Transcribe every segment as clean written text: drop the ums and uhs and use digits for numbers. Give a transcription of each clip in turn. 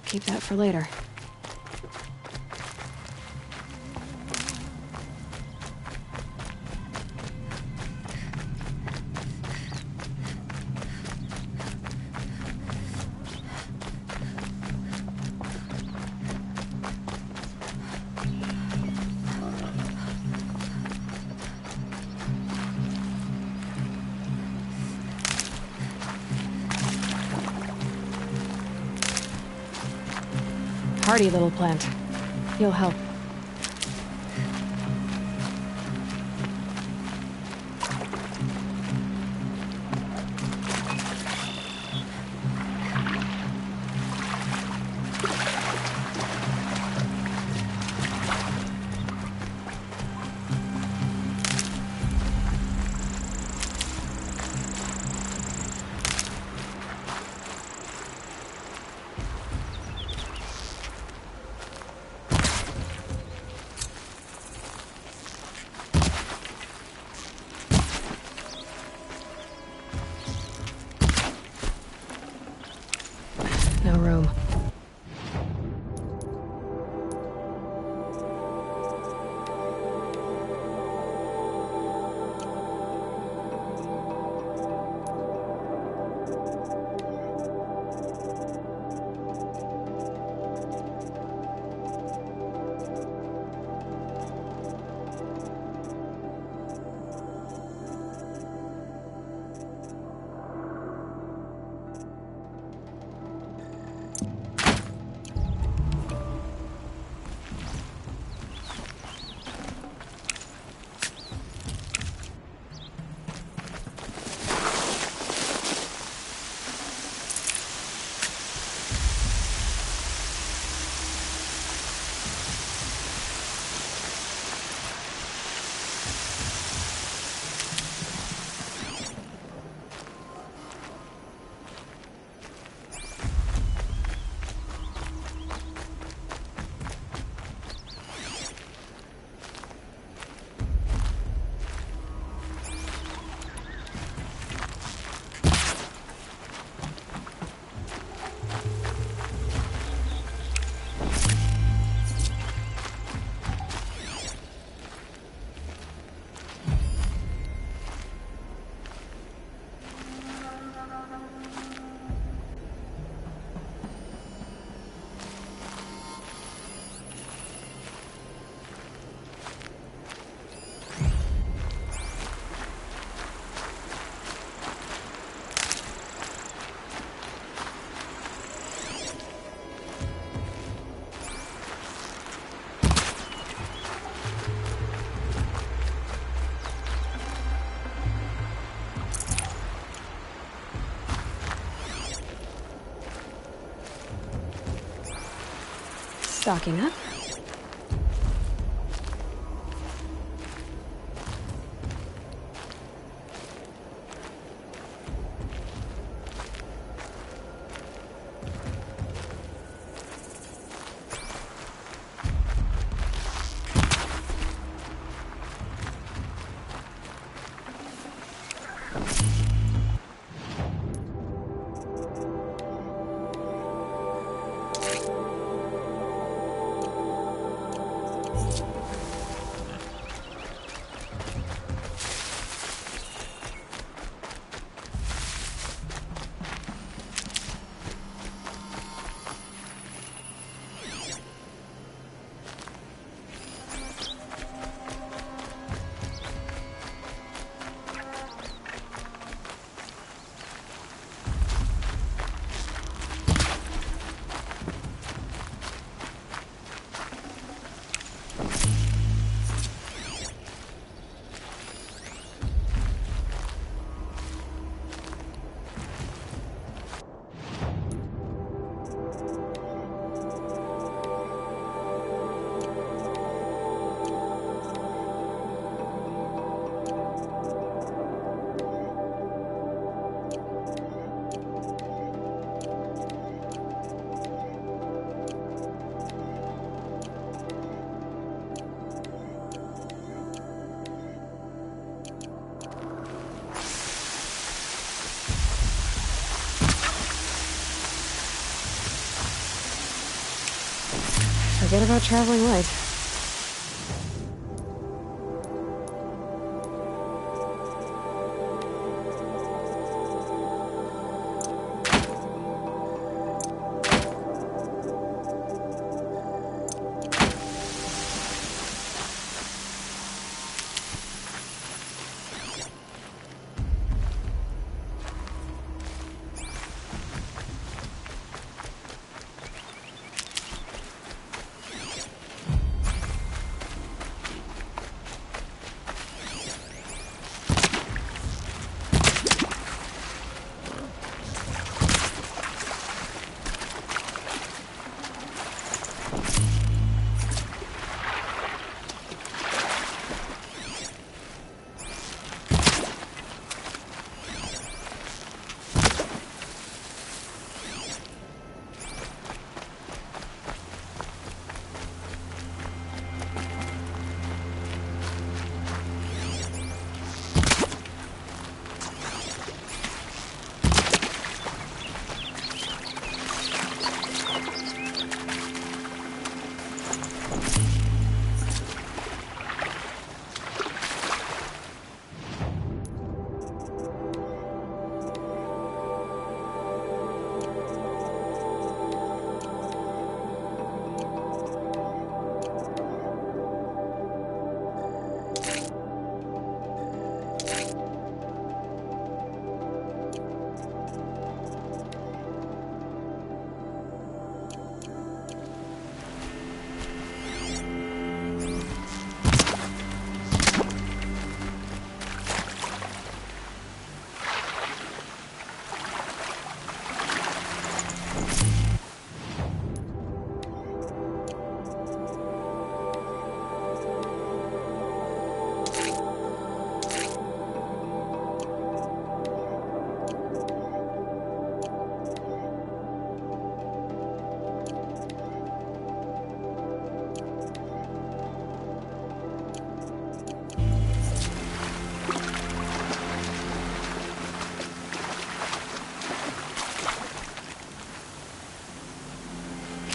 Keep that for later. Hardy little plant. You'll help. No room. Stocking up. Forget about traveling light.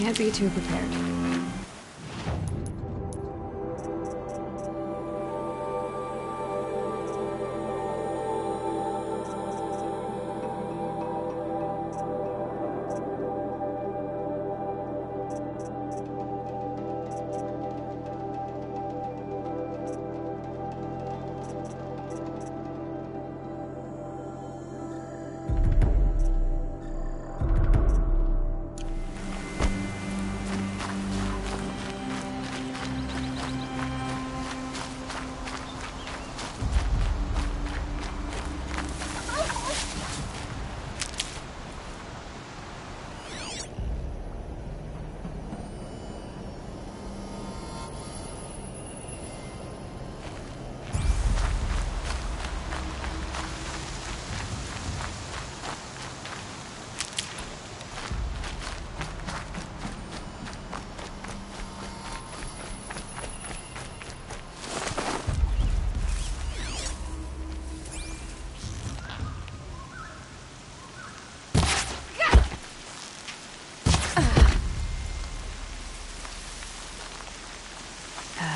Can't be too prepared.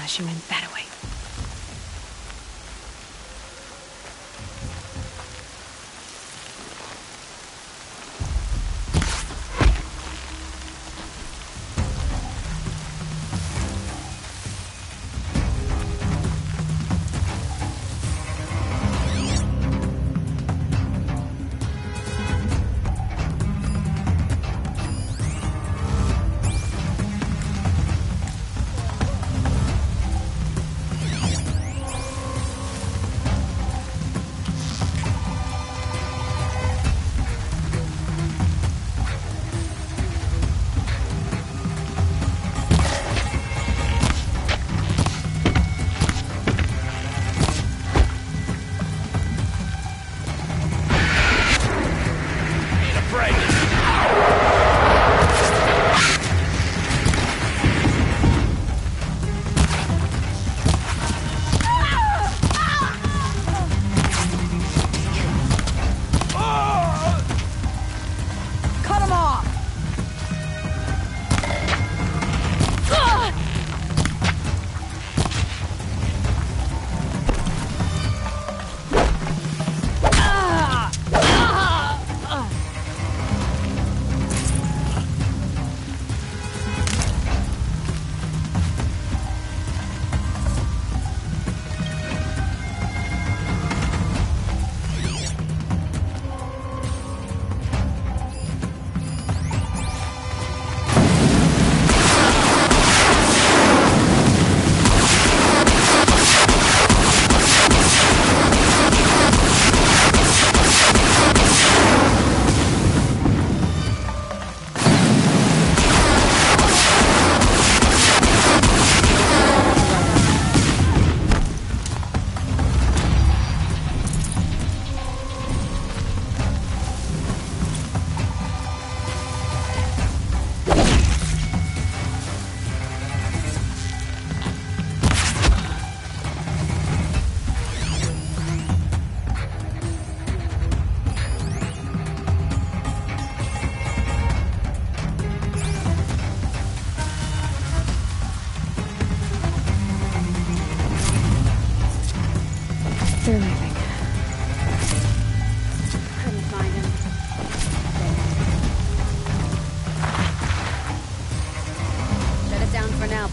She went that way.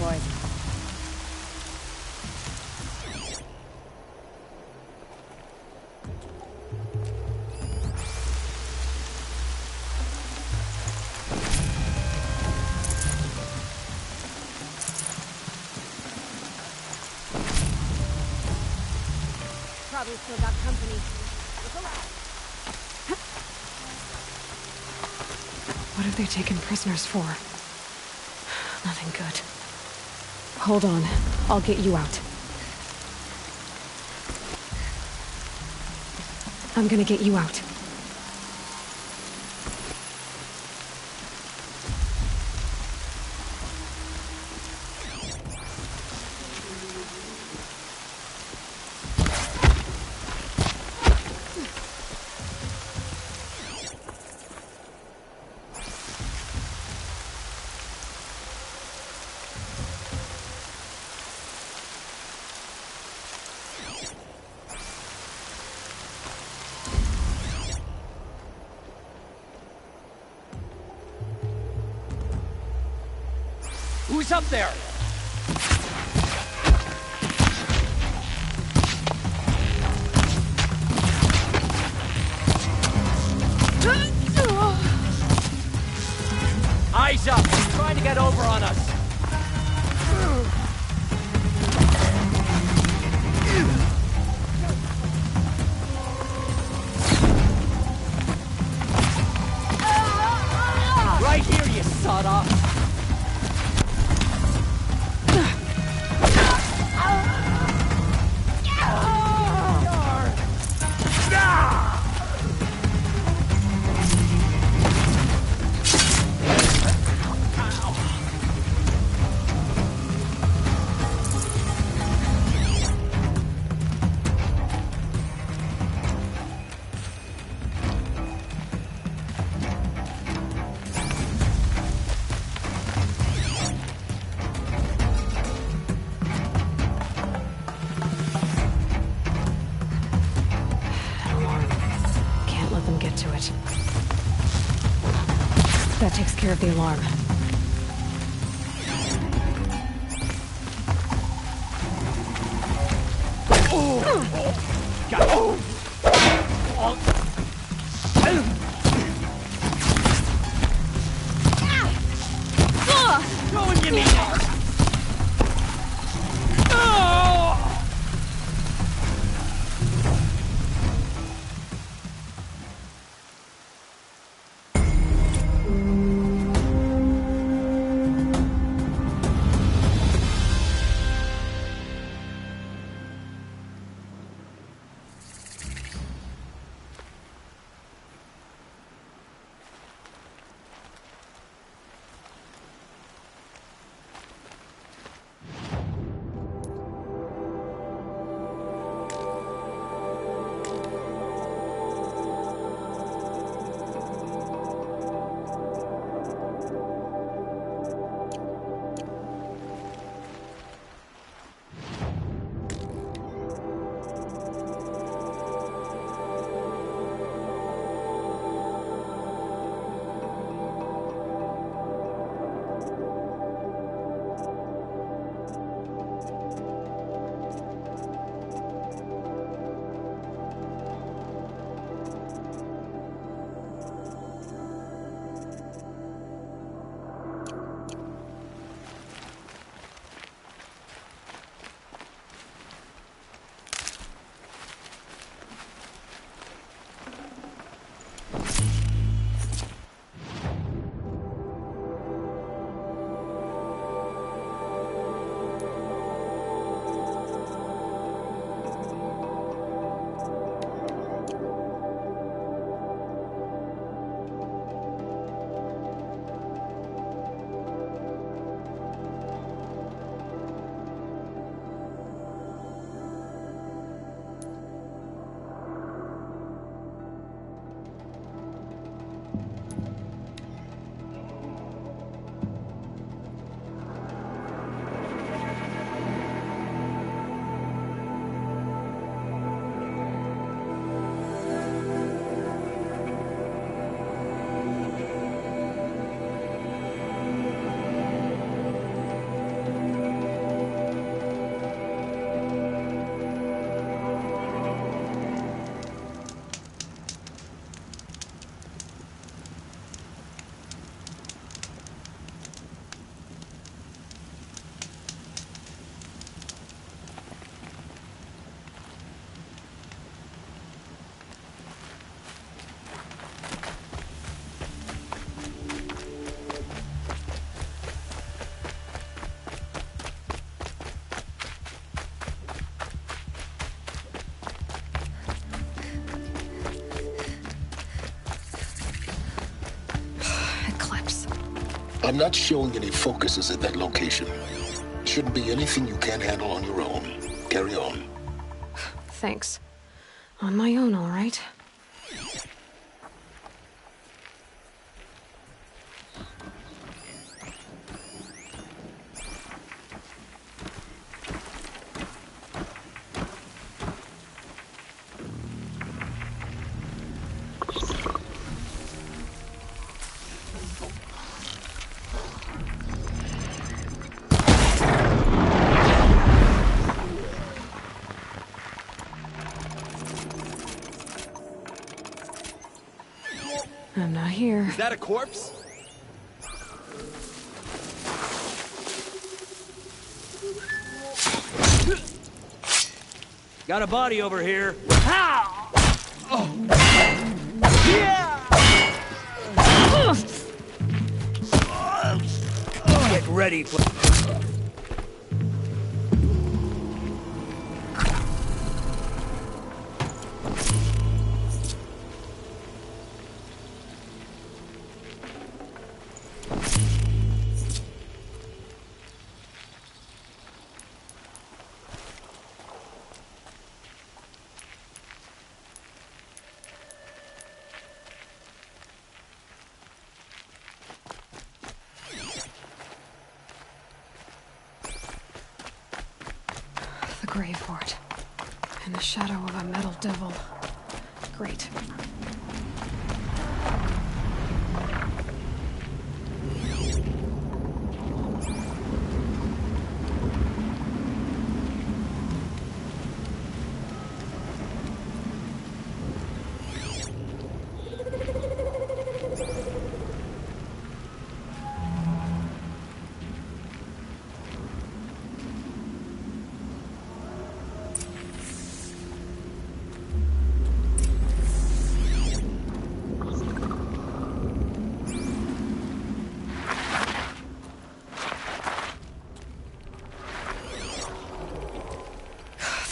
boys. Probably still got company. Look around. What have they taken prisoners for? Nothing good. Hold on. I'll get you out. I'm gonna get you out. Who's up there? Eyes up! He's trying to get over on us! Right here, you sawed-off! That takes care of the alarm. Go and give me that! I'm not showing any focuses at that location. Shouldn't be anything you can't handle on your own. Carry on. Thanks. On my own, all right. I'm not here. Is that a corpse? Got a body over here. Ow! Oh. Yeah! Get ready for... The grave hoard. In the shadow of a metal devil. Great.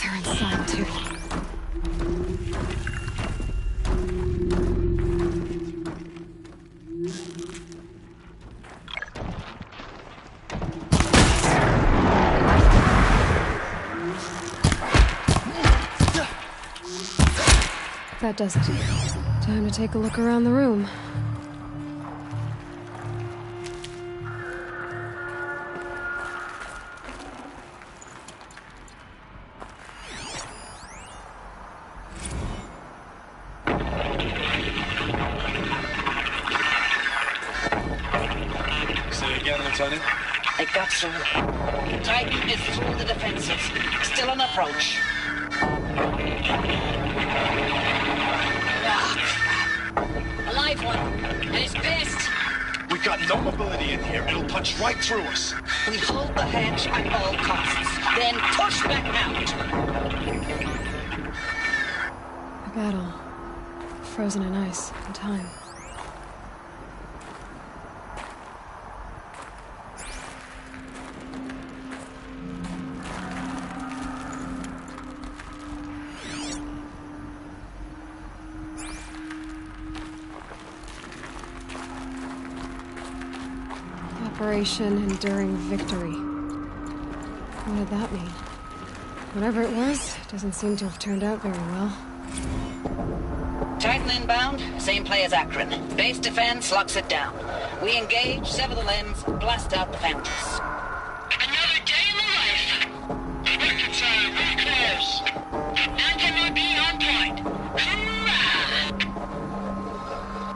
They're inside, too. That does it. Time to take a look around the room. Say again, Lieutenant? It got through. Titan is through the defenses. Still on approach. A live one. And it's pissed. We got no mobility in here. It'll punch right through us. We hold the hatch at all costs. Then push back out. A battle. Frozen in ice and time. Operation Enduring Victory. What did that mean? Whatever it was, it doesn't seem to have turned out very well. Titan inbound, same play as Akron. Base defense locks it down. We engage, sever the limbs, blast out the foundries. Another day in the life. Record time, very close. Anti-MIB on point. Hoorah!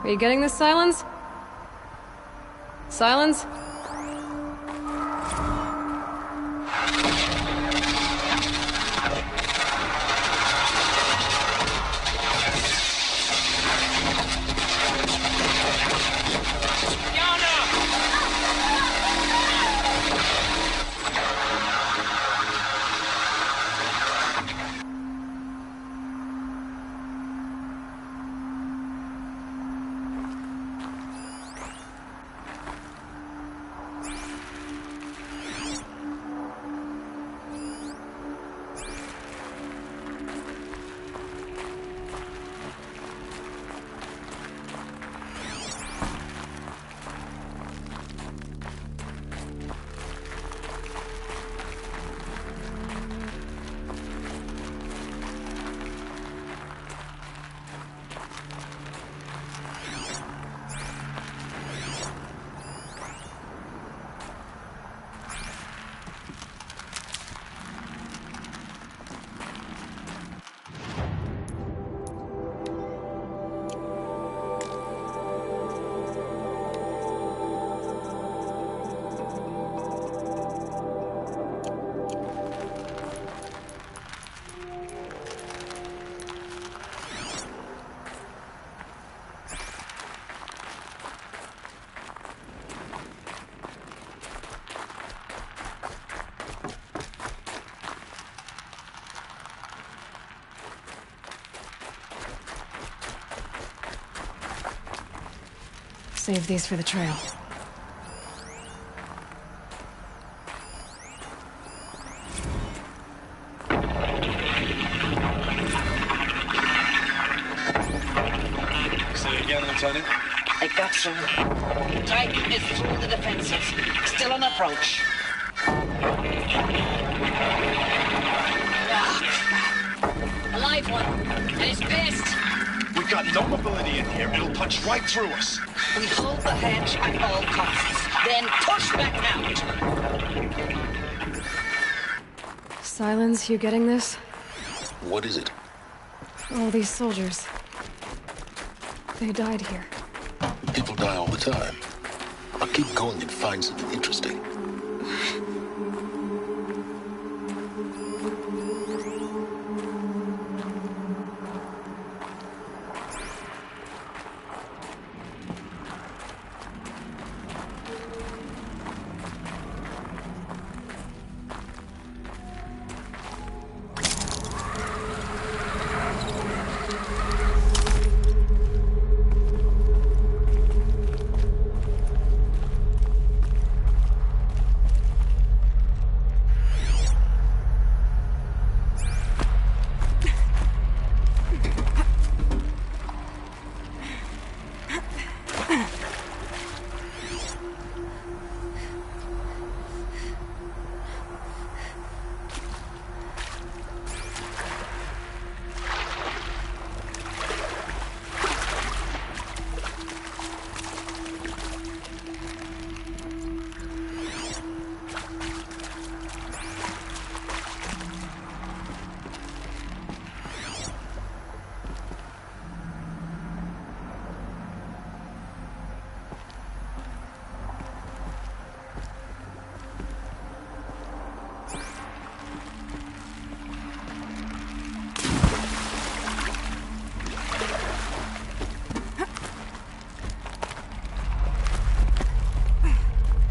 Are you getting this, Silence? Silence? Save these for the trail. Say it again, Lieutenant. They got through. Titan is through the defenses. Still on approach. A live one. And he's pissed. We've got no mobility in here. It'll punch right through us. We hold the hedge at all costs. Then push back out. Silence, you getting this? What is it? All these soldiers. They died here. People die all the time. I'll keep going and find something interesting.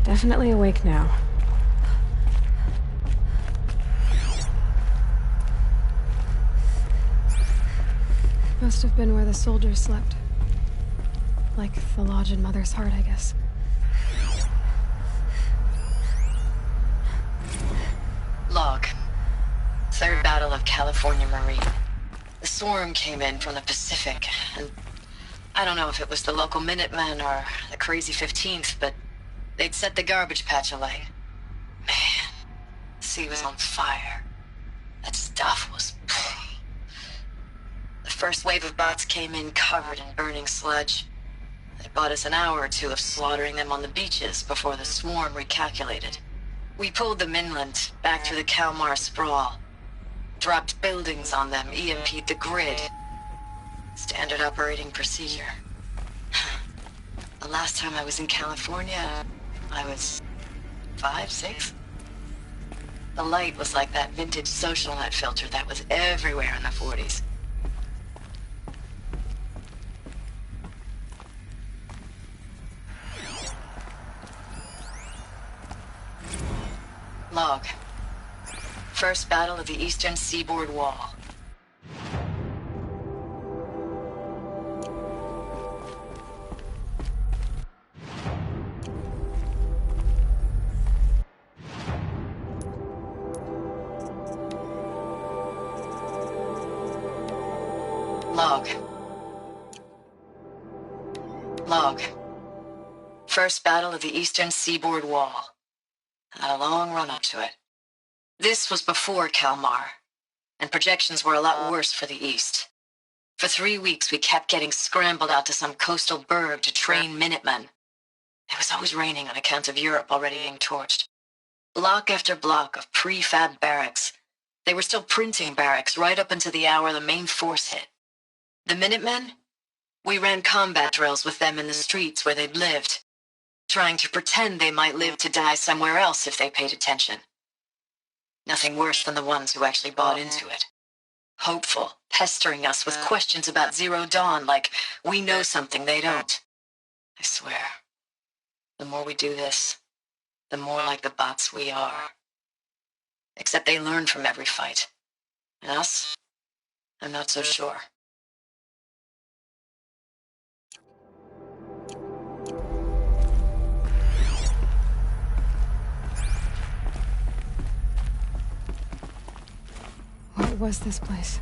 Definitely awake now. Must have been where the soldiers slept. Like the lodge in Mother's Heart, I guess. Log. Third Battle of California Marine. The swarm came in from the Pacific, and I don't know if it was the local Minutemen or the crazy 15th, but they'd set the garbage patch alight. Man, the sea was on fire. That stuff was... The first wave of bots came in covered in burning sludge. They bought us an hour or two of slaughtering them on the beaches before the swarm recalculated. We pulled them inland, back through the Kalmar sprawl. Dropped buildings on them, EMP'd the grid. Standard operating procedure. The last time I was in California, I was 5, 6? The light was like that vintage social net filter that was everywhere in the 40s. Log. First battle of the eastern seaboard wall. Log. Log. First battle of the eastern seaboard wall. Had a long run up to it. This was before Kalmar, and projections were a lot worse for the east. For 3 weeks, we kept getting scrambled out to some coastal burg to train Minutemen. It was always raining on account of Europe already being torched. Block after block of prefab barracks. They were still printing barracks right up until the hour the main force hit. The Minutemen? We ran combat drills with them in the streets where they'd lived, trying to pretend they might live to die somewhere else if they paid attention. Nothing worse than the ones who actually bought into it. Hopeful, pestering us with questions about Zero Dawn like we know something they don't. I swear, the more we do this, the more like the bots we are. Except they learn from every fight. And us? I'm not so sure. was this place?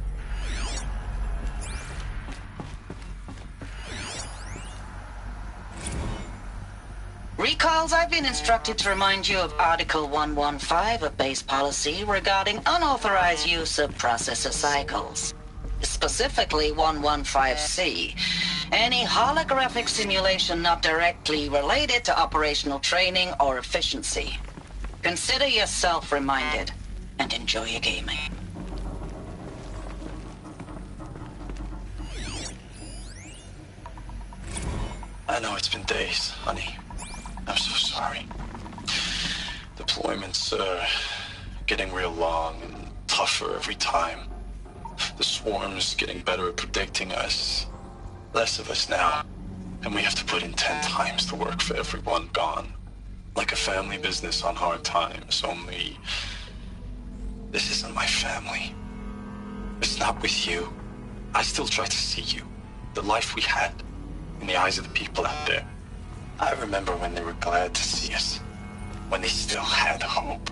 Recalls, I've been instructed to remind you of Article 115 of base policy regarding unauthorized use of processor cycles. Specifically 115C. Any holographic simulation not directly related to operational training or efficiency. Consider yourself reminded and enjoy your gaming. I know it's been days, honey. I'm so sorry. Deployments are getting real long and tougher every time. The swarm's getting better at predicting us. Less of us now. And we have to put in 10 times the work for everyone gone. Like a family business on hard times, only... this isn't my family. It's not with you. I still try to see you. The life we had. In the eyes of the people out there. I remember when they were glad to see us. When they still had hope.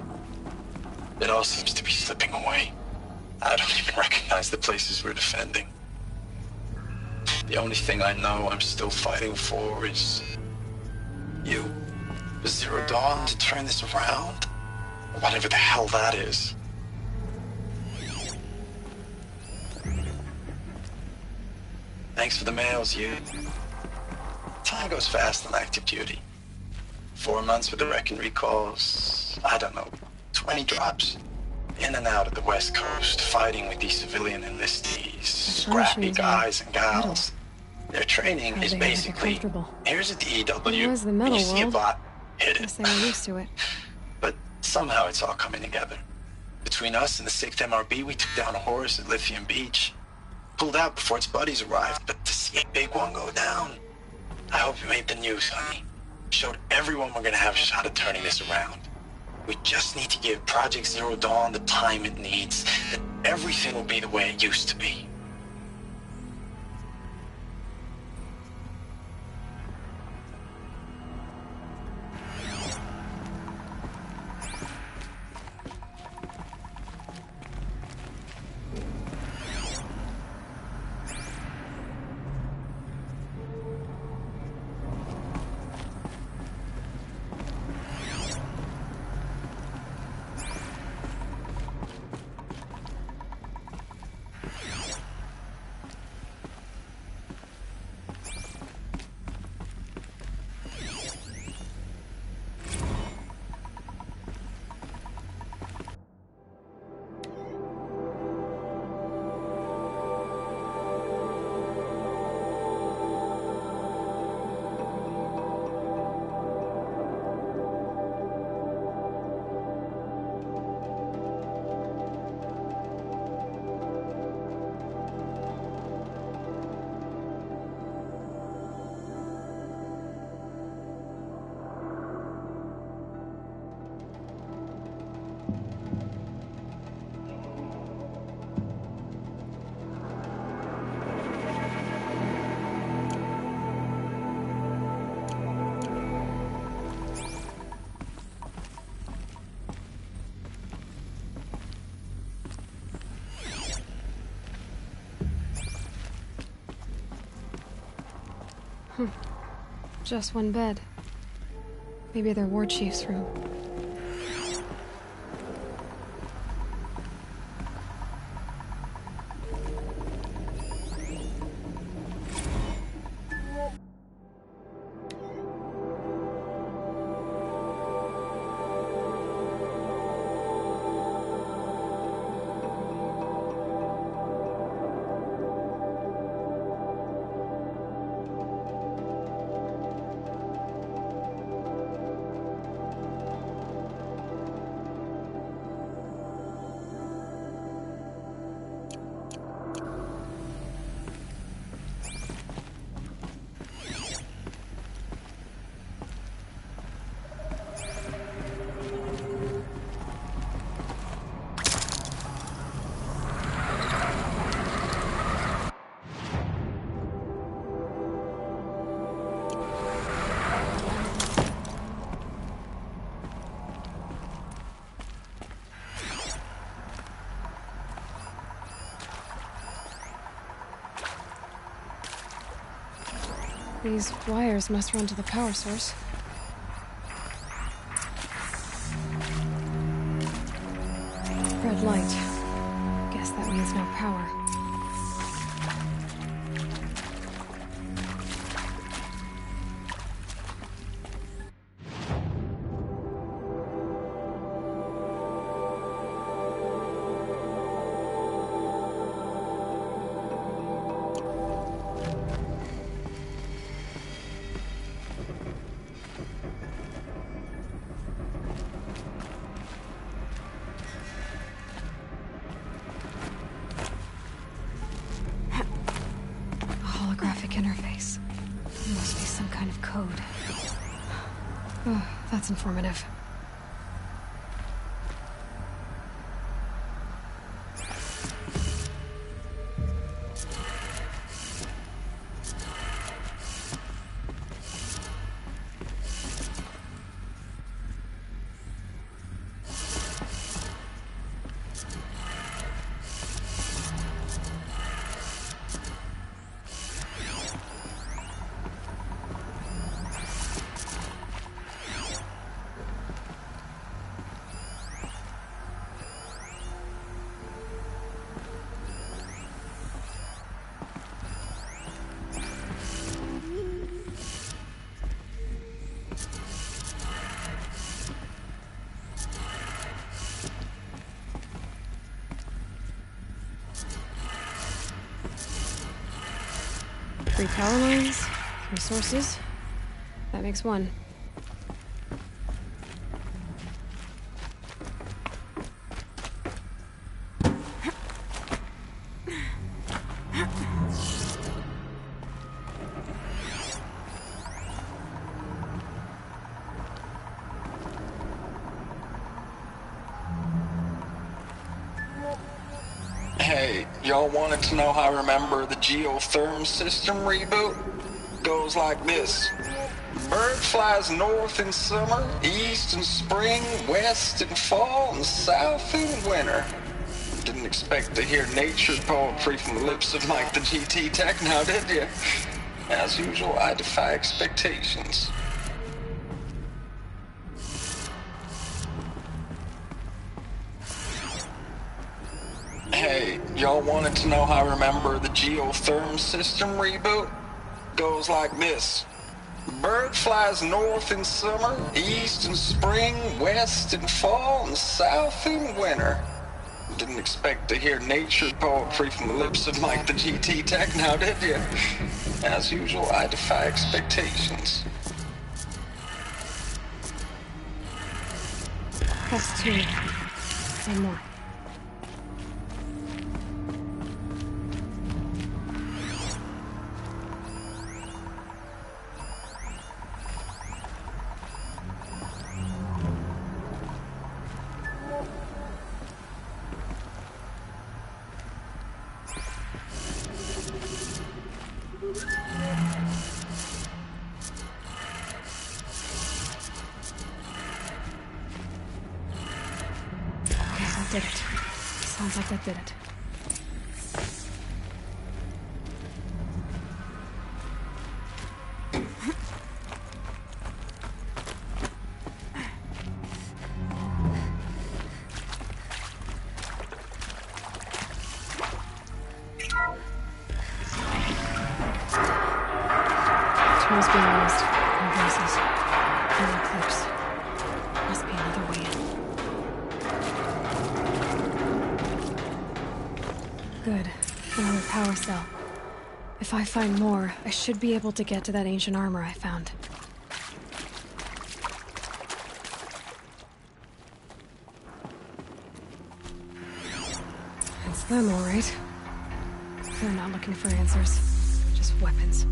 It all seems to be slipping away. I don't even recognize the places we're defending. The only thing I know I'm still fighting for is... you. Zero Dawn to turn this around? Or whatever the hell that is. Thanks for the mails, you. Time goes fast on active duty. 4 months with the wreck and recalls, I don't know, 20 drops. In and out of the West Coast, fighting with these civilian enlistees, scrappy guys and gals. Their training is basically, here's a DEW, and you see a bot, hit it. Guess they were used to it. But somehow it's all coming together. Between us and the 6th MRB, we took down a horse at Lithium Beach. Pulled out before its buddies arrived, but to see a big one go down... I hope you made the news, honey. Showed everyone we're gonna have a shot at turning this around. We just need to give Project Zero Dawn the time it needs, then everything will be the way it used to be. Just one bed. Maybe their war chief's room. These wires must run to the power source. Red light. Guess that means no power. Interface. It must be some kind of code. Oh, that's informative. Three power lines, resources. That makes one. Hey, y'all wanted to know how I remember the geotherm system reboot? Goes like this. Bird flies north in summer, east in spring, west in fall, and south in winter. Didn't expect to hear nature poetry from the lips of Mike the GT Tech now, did you? As usual, I defy expectations. Hey, y'all wanted to know how I remember the geotherm system reboot? Goes like this. Bird flies north in summer, east in spring, west in fall, and south in winter. Didn't expect to hear nature poetry from the lips of Mike the GT Tech now, did you? As usual, I defy expectations. That's two. One more. Did it. Sounds like that did it. Tools being used. No voices. No eclipse. Must be another way in. Good. Another power cell. If I find more, I should be able to get to that ancient armor I found. It's them, all right. They're not looking for answers. Just weapons.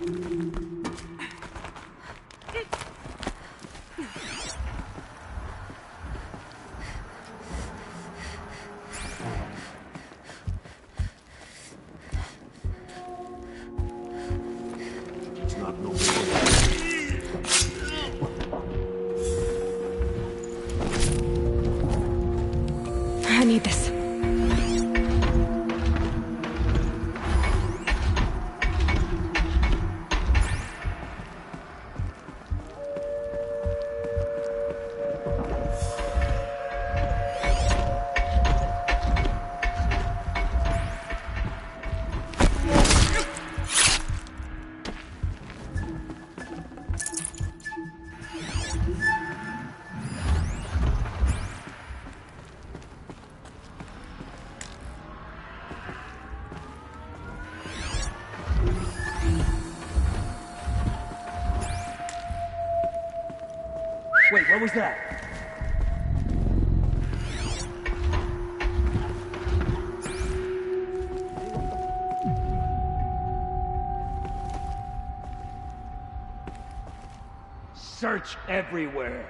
It's not no big. I need this. Wait, what was that? Search everywhere.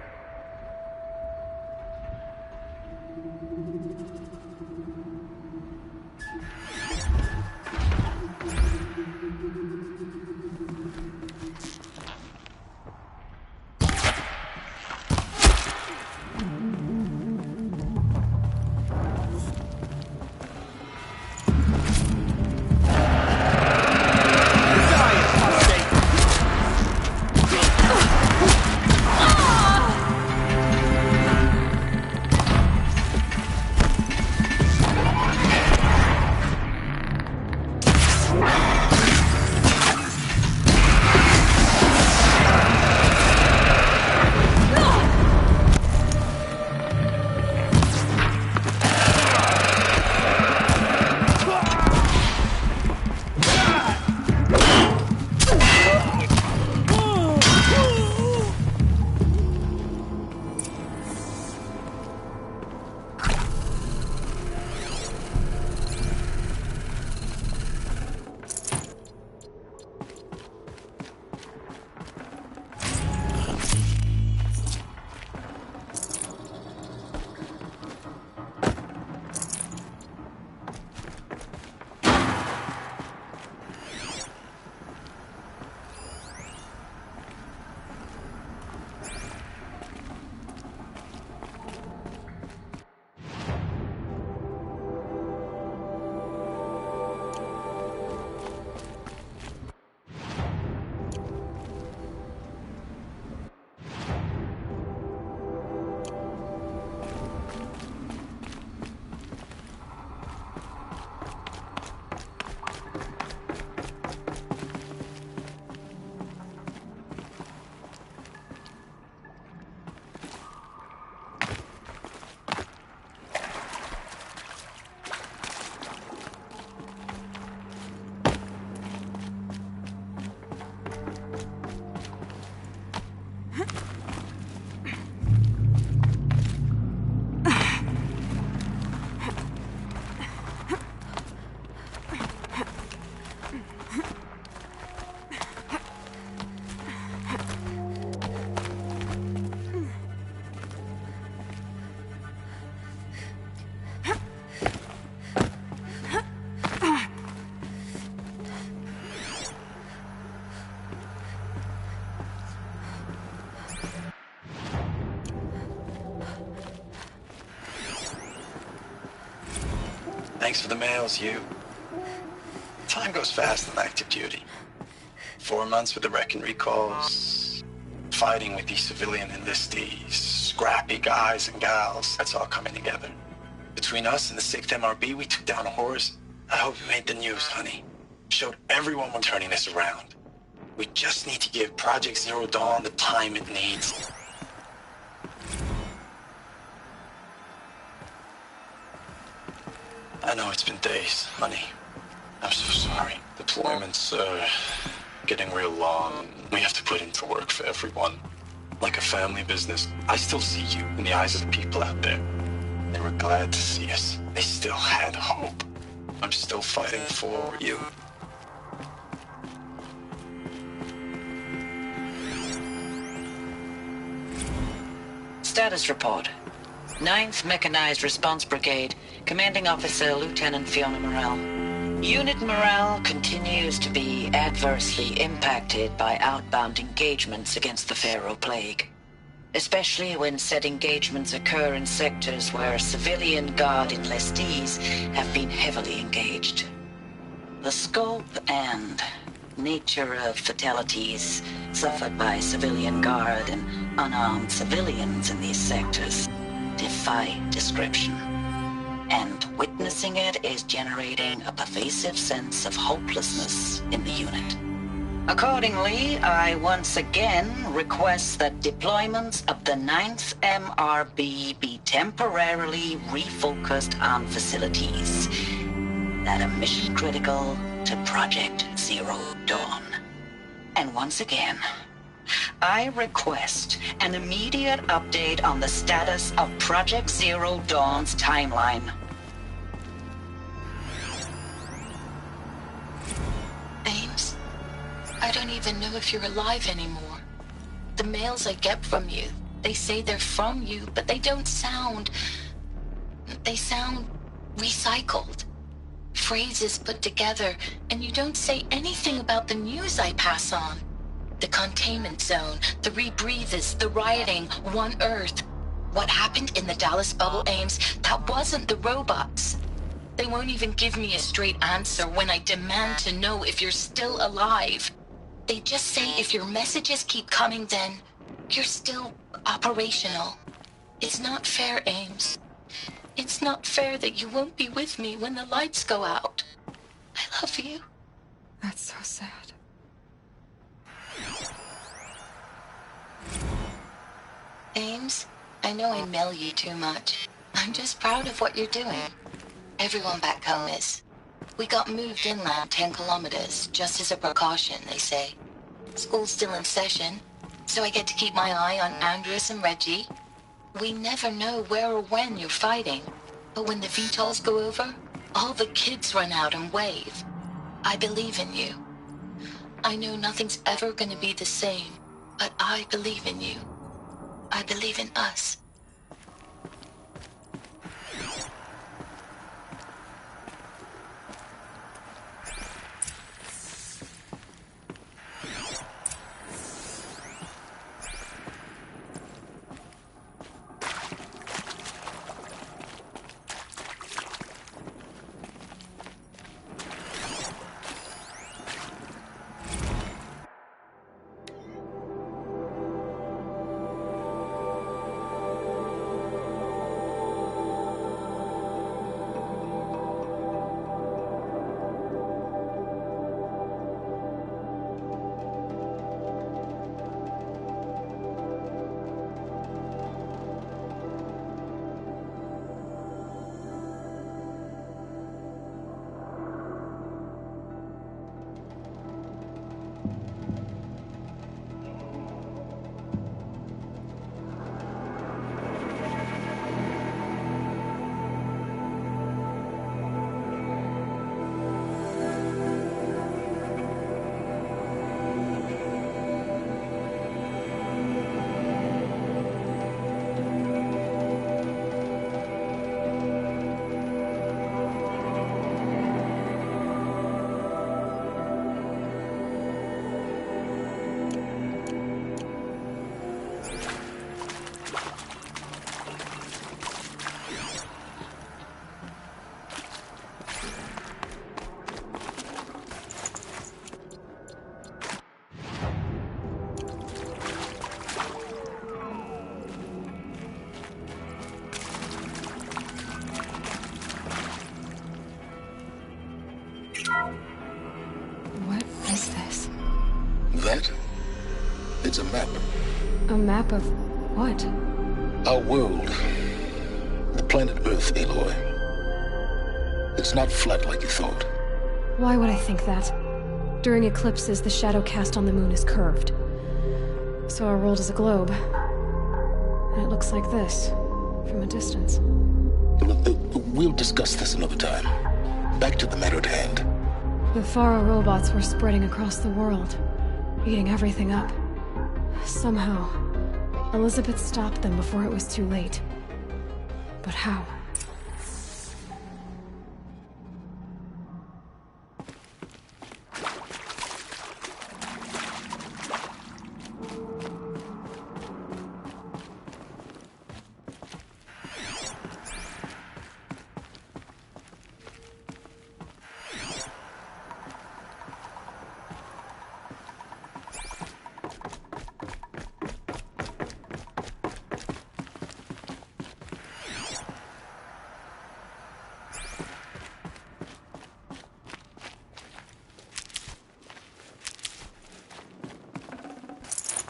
Thanks for the mails, you. Time goes fast on active duty. 4 months with the wreck and recalls, fighting with these civilian enlistees, scrappy guys and gals. That's all coming together. Between us and the 6th MRB, we took down a horse. I hope you made the news, honey. Showed everyone we're turning this around. We just need to give Project Zero Dawn the time it needs. I know it's been days, honey. I'm so sorry. Deployments are getting real long. We have to put into work for everyone. Like a family business. I still see you in the eyes of the people out there. They were glad to see us. They still had hope. I'm still fighting for you. Status report. 9th Mechanized Response Brigade, Commanding Officer Lieutenant Fiona Morell. Unit morale continues to be adversely impacted by outbound engagements against the Pharaoh Plague, especially when said engagements occur in sectors where civilian guard enlistees have been heavily engaged. The scope and nature of fatalities suffered by civilian guard and unarmed civilians in these sectors defy description. And witnessing it is generating a pervasive sense of hopelessness in the unit. Accordingly, I once again request that deployments of the 9th MRB be temporarily refocused on facilities that are mission critical to Project Zero Dawn. And once again, I request an immediate update on the status of Project Zero Dawn's timeline. Ames, I don't even know if you're alive anymore. The mails I get from you, they say they're from you, but they don't sound... They sound recycled. Phrases put together, and you don't say anything about the news I pass on. The containment zone, the rebreathers, the rioting, One Earth. What happened in the Dallas bubble, Ames, that wasn't the robots. They won't even give me a straight answer when I demand to know if you're still alive. They just say if your messages keep coming, then you're still operational. It's not fair, Ames. It's not fair that you won't be with me when the lights go out. I love you. That's so sad. Ames, I know I mail you too much. I'm just proud of what you're doing. Everyone back home is. We got moved inland 10 kilometers, just as a precaution, they say. School's still in session, so I get to keep my eye on Andres and Reggie. We never know where or when you're fighting, but when the VTOLs go over, all the kids run out and wave. I believe in you. I know nothing's ever gonna be the same, but I believe in you. I believe in us. What is this? That? It's a map. A map of what? Our world. The planet Earth, Aloy. It's not flat like you thought. Why would I think that? During eclipses, the shadow cast on the moon is curved. So our world is a globe. And it looks like this, from a distance. We'll discuss this another time. Back to the matter at hand. The Pharaoh robots were spreading across the world, eating everything up. Somehow, Elizabeth stopped them before it was too late. But how?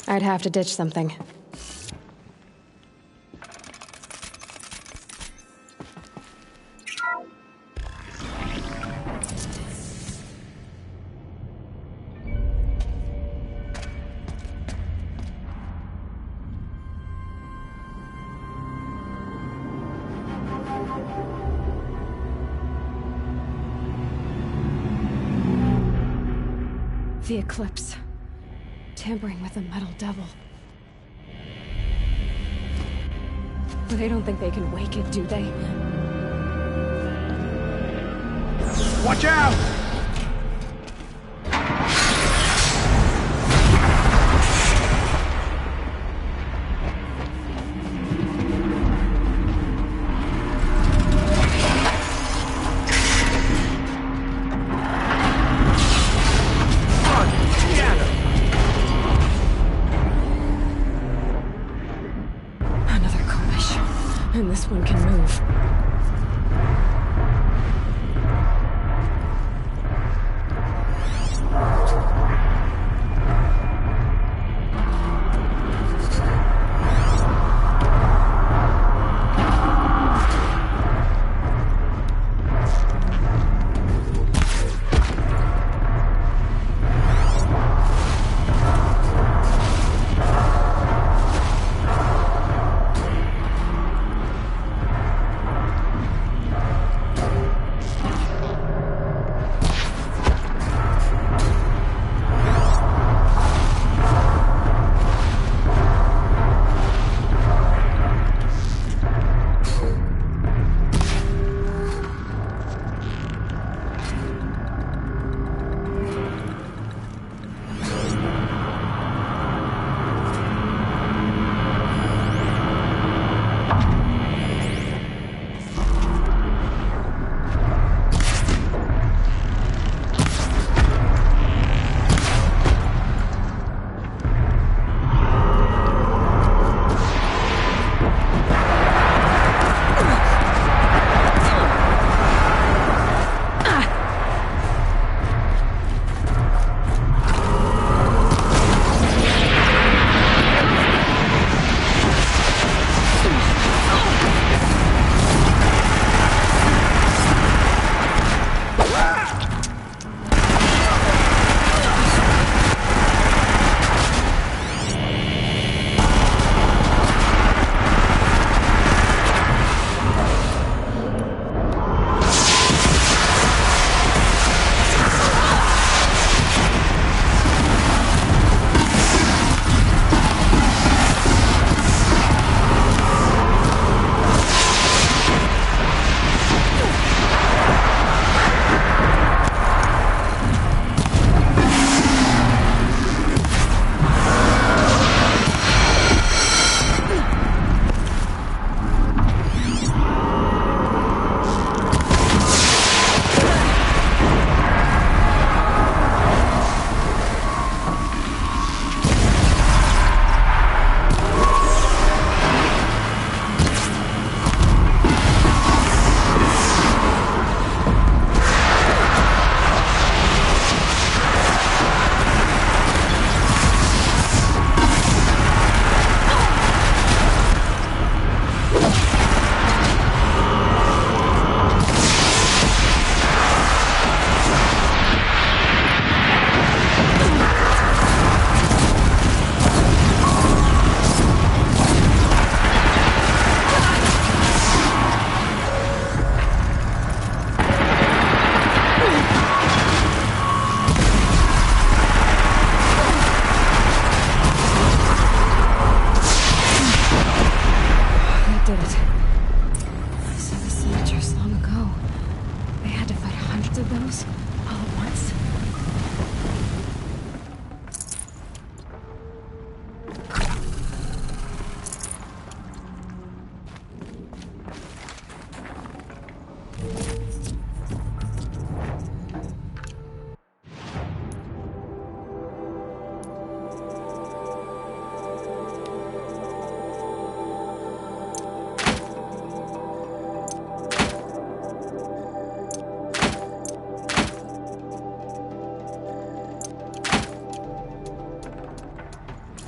I'd have to ditch something. The eclipse. Tampering with the metal devil. But they don't think they can wake it, do they? Watch out! And this one can move.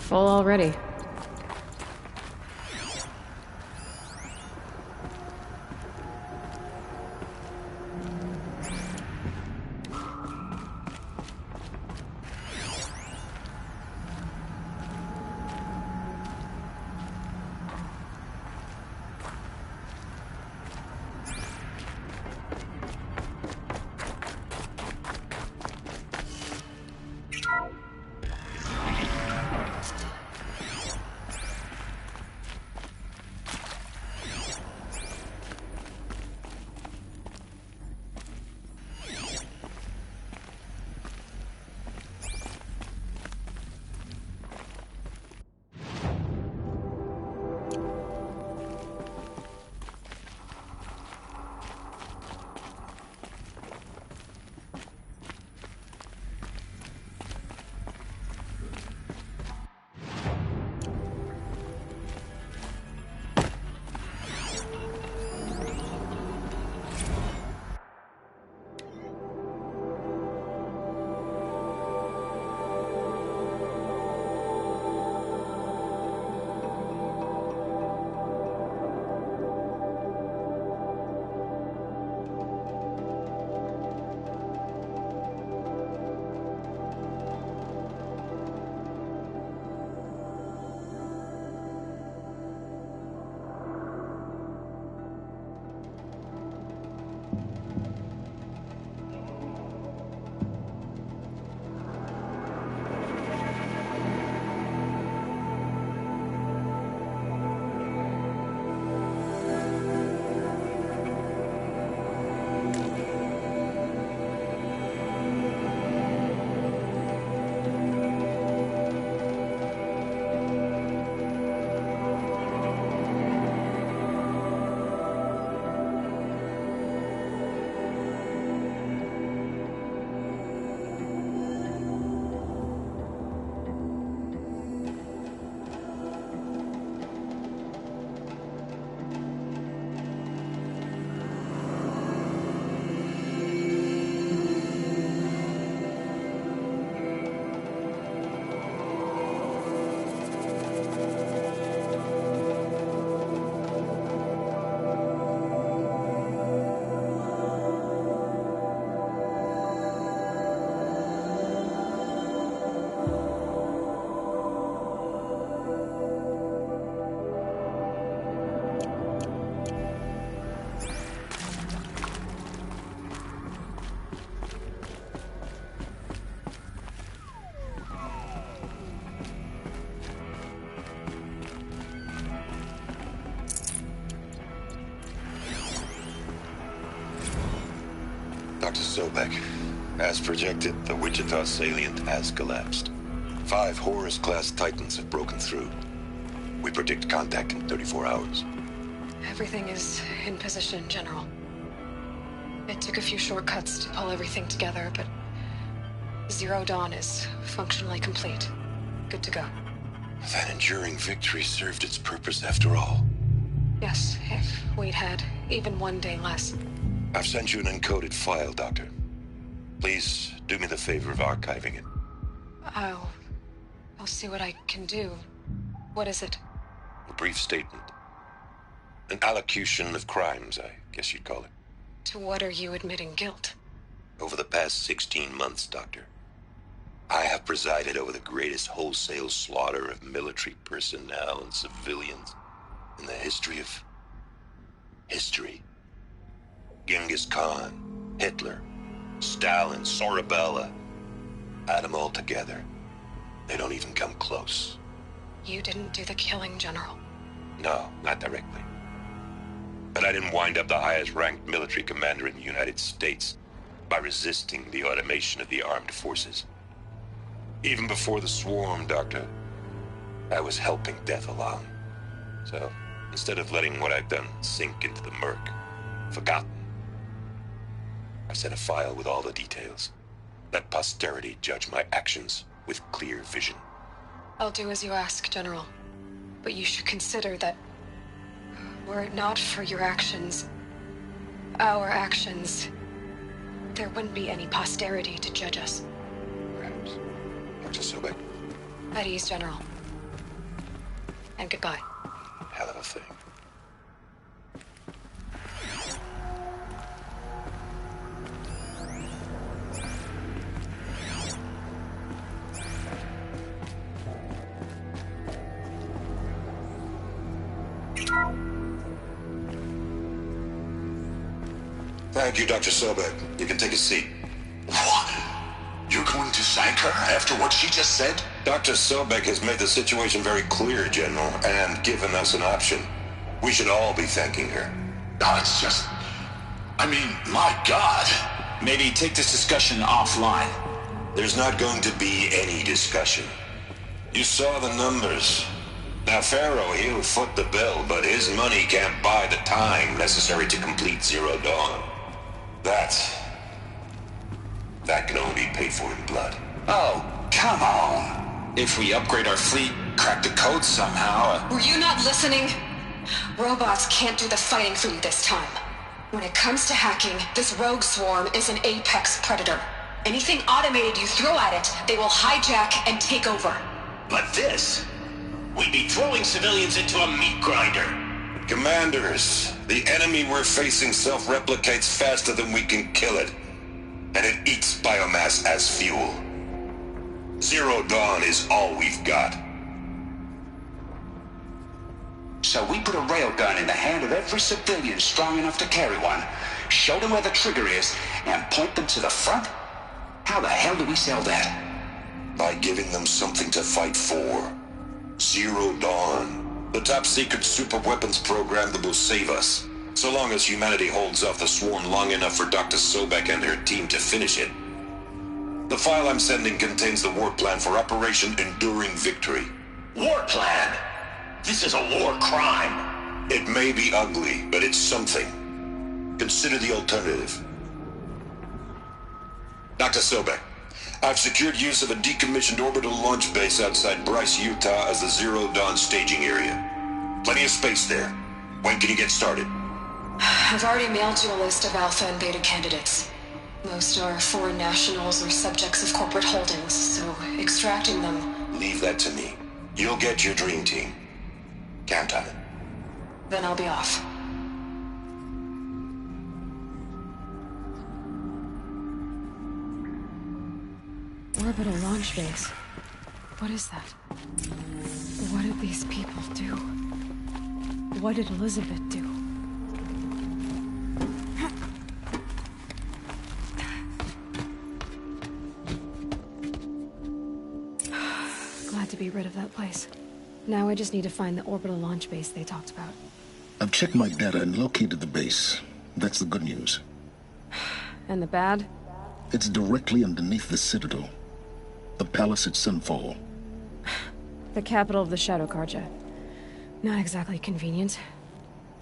Full already. Dr. Sobek, as projected, the Wichita salient has collapsed. 5 Horus-class Titans have broken through. We predict contact in 34 hours. Everything is in position, General. It took a few shortcuts to pull everything together, but Zero Dawn is functionally complete. Good to go. That enduring victory served its purpose after all. Yes, if we'd had even one day less. I've sent you an encoded file, Doctor. Please do me the favor of archiving it. I'll see what I can do. What is it? A brief statement. An allocution of crimes, I guess you'd call it. To what are you admitting guilt? Over the past 16 months, Doctor, I have presided over the greatest wholesale slaughter of military personnel and civilians in the history of history. Genghis Khan, Hitler, Stalin, Sorabella. Add them all together. They don't even come close. You didn't do the killing, General. No, not directly. But I didn't wind up the highest-ranked military commander in the United States by resisting the automation of the armed forces. Even before the swarm, Doctor, I was helping death along. So, instead of letting what I've done sink into the murk, forgotten, I sent a file with all the details. Let posterity judge my actions with clear vision. I'll do as you ask, General. But you should consider that were it not for your actions, our actions, there wouldn't be any posterity to judge us. Perhaps. Dr. Sobek. At ease, General. and goodbye. Hell of a thing. Thank you, Dr. Sobek. You can take a seat. What? You're going to thank her after what she just said? Dr. Sobek has made the situation very clear, General, and given us an option. We should all be thanking her. Oh, it's just... I mean, my God. Maybe take this discussion offline. There's not going to be any discussion. You saw the numbers. Now, Pharaoh, he'll foot the bill, but his money can't buy the time necessary to complete Zero Dawn. That can only be paid for in blood. Oh, come on. If we upgrade our fleet, crack the code somehow... Were you not listening? Robots can't do the fighting for you this time. When it comes to hacking, this rogue swarm is an apex predator. Anything automated you throw at it, they will hijack and take over. But this... we'd be throwing civilians into a meat grinder. Commanders, the enemy we're facing self-replicates faster than we can kill it. And it eats biomass as fuel. Zero Dawn is all we've got. So we put a railgun in the hand of every civilian strong enough to carry one, show them where the trigger is, and point them to the front? How the hell do we sell that? By giving them something to fight for. Zero Dawn. The top-secret super-weapons program that will save us. So long as humanity holds off the swarm long enough for Dr. Sobek and her team to finish it. The file I'm sending contains the war plan for Operation Enduring Victory. War plan? This is a war crime. It may be ugly, but it's something. Consider the alternative. Dr. Sobek, I've secured use of a decommissioned orbital launch base outside Bryce, Utah as the Zero Dawn staging area. Plenty of space there. When can you get started? I've already mailed you a list of alpha and beta candidates. Most are foreign nationals or subjects of corporate holdings, so extracting them... Leave that to me. You'll get your dream team. Count on it. Then I'll be off. Orbital launch base. What is that? What did these people do? What did Elizabeth do? Glad to be rid of that place. Now I just need to find the orbital launch base they talked about. I've checked my data and located the base. That's the good news. And the bad? It's directly underneath the Citadel. The palace at Sunfall. The capital of the Shadow Carja. Not exactly convenient.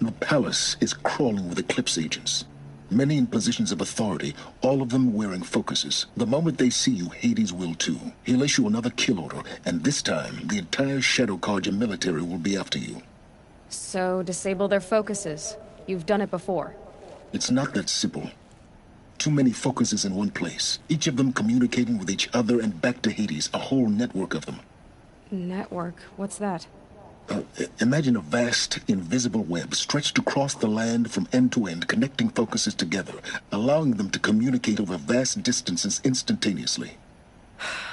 The palace is crawling with Eclipse agents. Many in positions of authority, all of them wearing focuses. The moment they see you, Hades will too. He'll issue another kill order, and this time, the entire Shadow Carja military will be after you. So, disable their focuses. You've done it before. It's not that simple. Too many focuses in one place, each of them communicating with each other and back to Hades, a whole network of them. Network? What's that? Imagine a vast, invisible web stretched across the land from end to end, connecting focuses together, allowing them to communicate over vast distances instantaneously.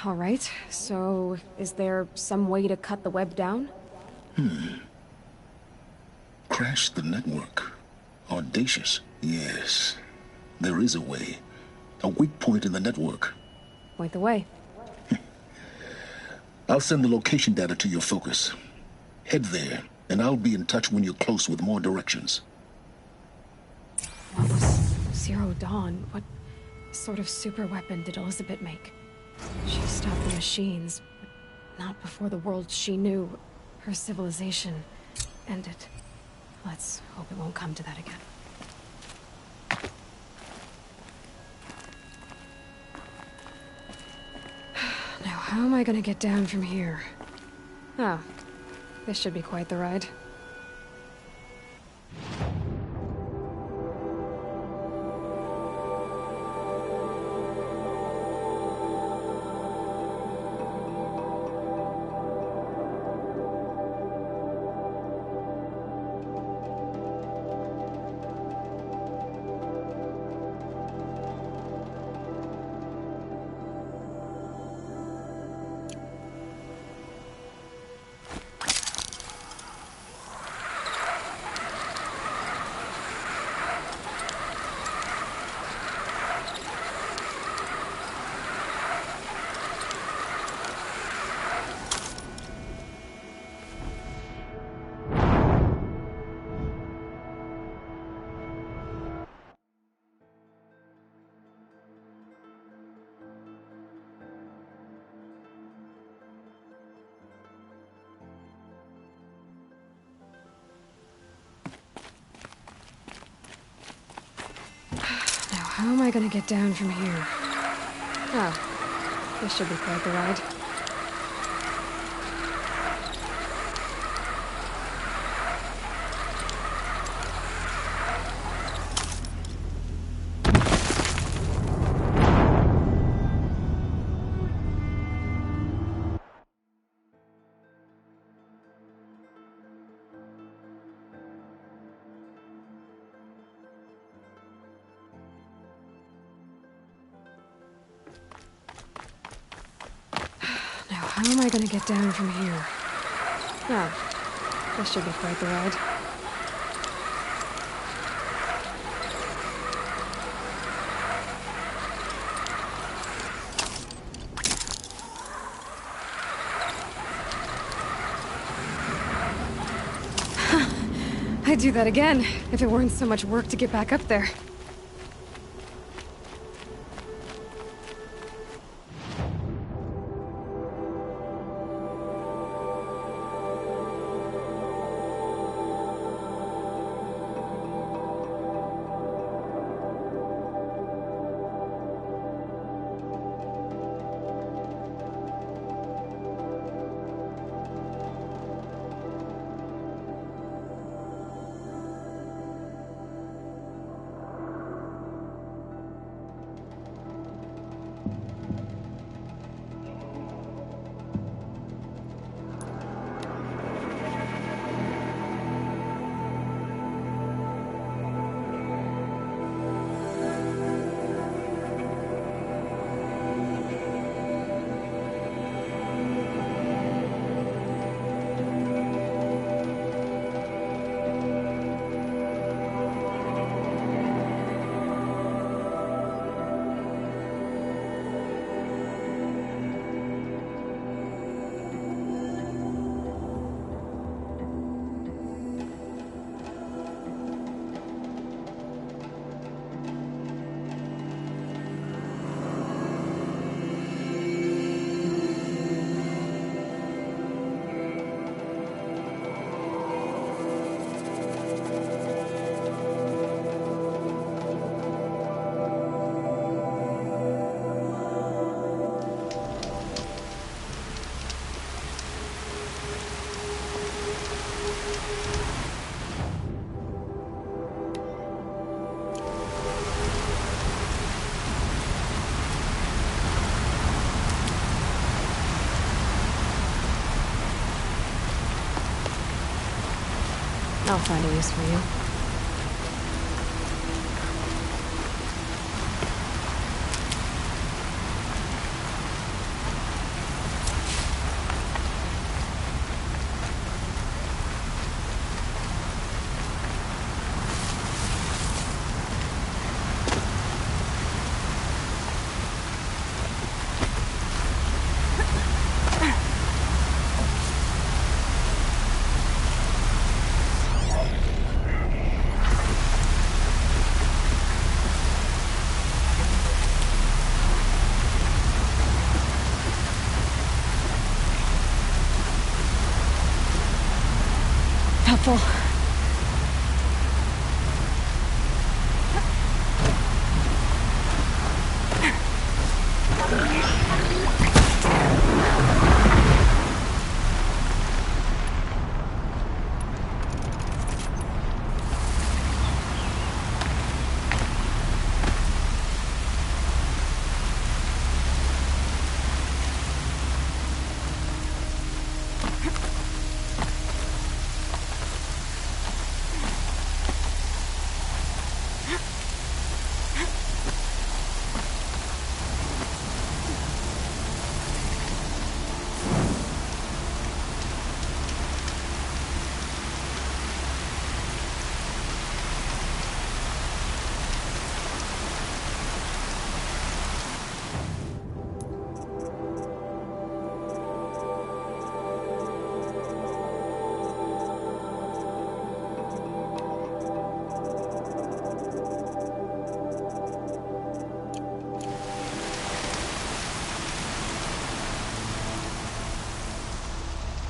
All right, so is there some way to cut the web down? Crash the network. Audacious. Yes, there is a way. A weak point in the network. Point the way. I'll send the location data to your focus. Head there, and I'll be in touch when you're close with more directions. What was Zero Dawn? What sort of super weapon did Elizabeth make? She stopped the machines, but not before the world she knew, her civilization, ended. Let's hope it won't come to that again. Now, how am I gonna get down from here? Oh, this should be quite the ride. how am I gonna get down from here? Oh, this should be quite the ride. Now, how am I gonna get down from here? Oh, this should be quite the ride. I'd do that again, if it weren't so much work to get back up there. I'll find a use for you. Helpful.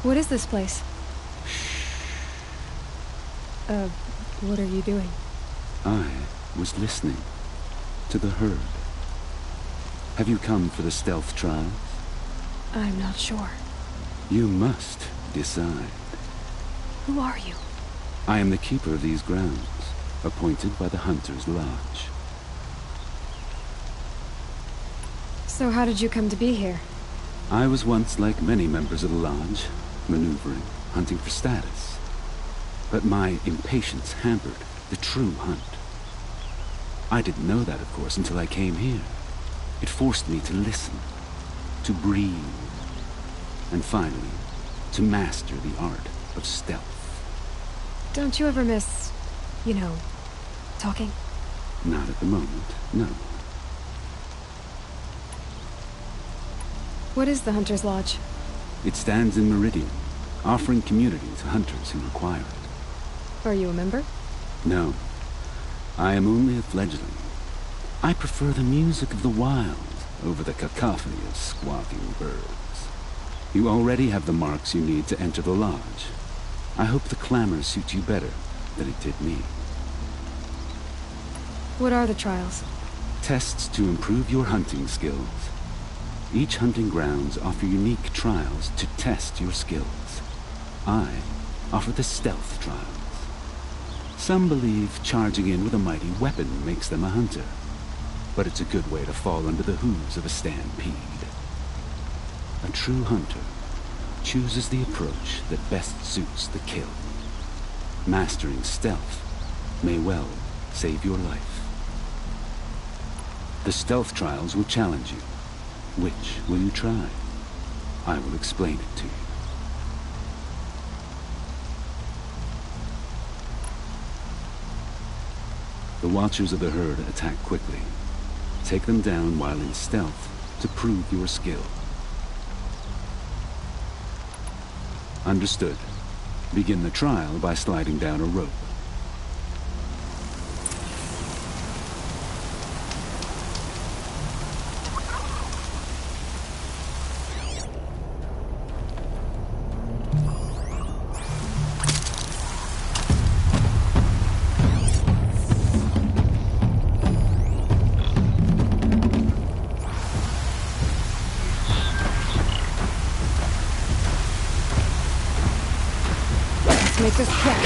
What is this place? What are you doing? I was listening. to the herd. Have you come for the stealth trials? I'm not sure. You must decide. Who are you? I am the keeper of these grounds, appointed by the Hunter's Lodge. So how did you come to be here? I was once like many members of the Lodge, maneuvering, hunting for status. But my impatience hampered the true hunt. I didn't know that, of course, until I came here. It forced me to listen, to breathe, and finally, to master the art of stealth. Don't you ever miss, talking? Not at the moment, no. What is the Hunter's Lodge? It stands in Meridian, offering community to hunters who require it. Are you a member? No. I am only a fledgling. I prefer the music of the wild over the cacophony of squawking birds. You already have the marks you need to enter the lodge. I hope the clamor suits you better than it did me. What are the trials? Tests to improve your hunting skills. Each hunting grounds offer unique trials to test your skills. I offer the stealth trials. Some believe charging in with a mighty weapon makes them a hunter, but it's a good way to fall under the hooves of a stampede. A true hunter chooses the approach that best suits the kill. Mastering stealth may well save your life. The stealth trials will challenge you. Which will you try? I will explain it to you. The Watchers of the Herd attack quickly. Take them down while in stealth to prove your skill. Understood. Begin the trial by sliding down a rope. Make this quick.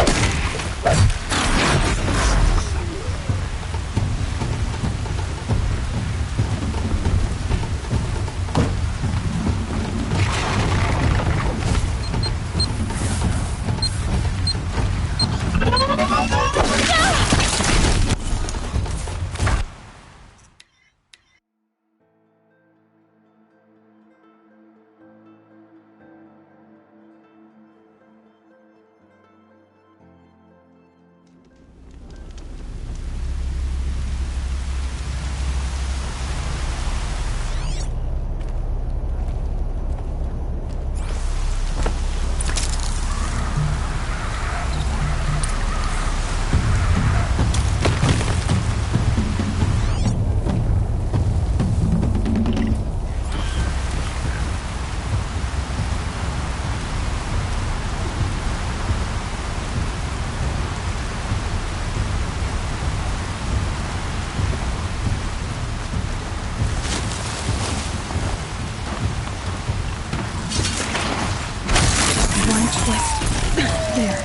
There.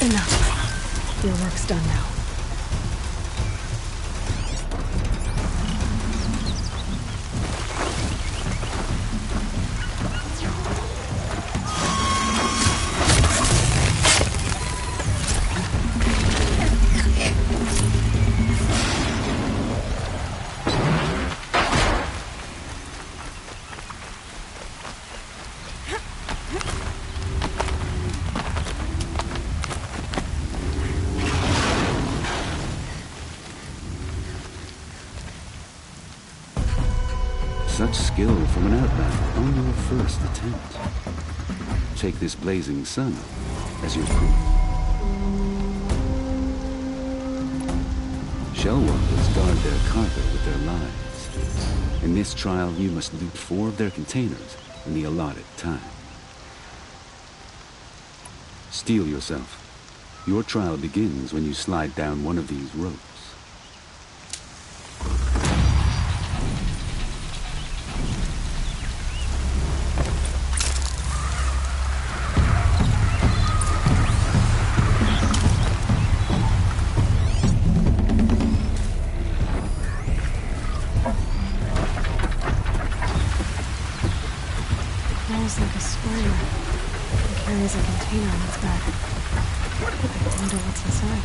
Enough. Your work's done now. Such skill from an outlander on your first attempt. Take this blazing sun as your proof. Shellwalkers guard their cargo with their lives. In this trial, you must loot 4 of their containers in the allotted time. Steel yourself. Your trial begins when you slide down one of these ropes. Smells like a spider. It carries a container on its back. I wonder what's inside.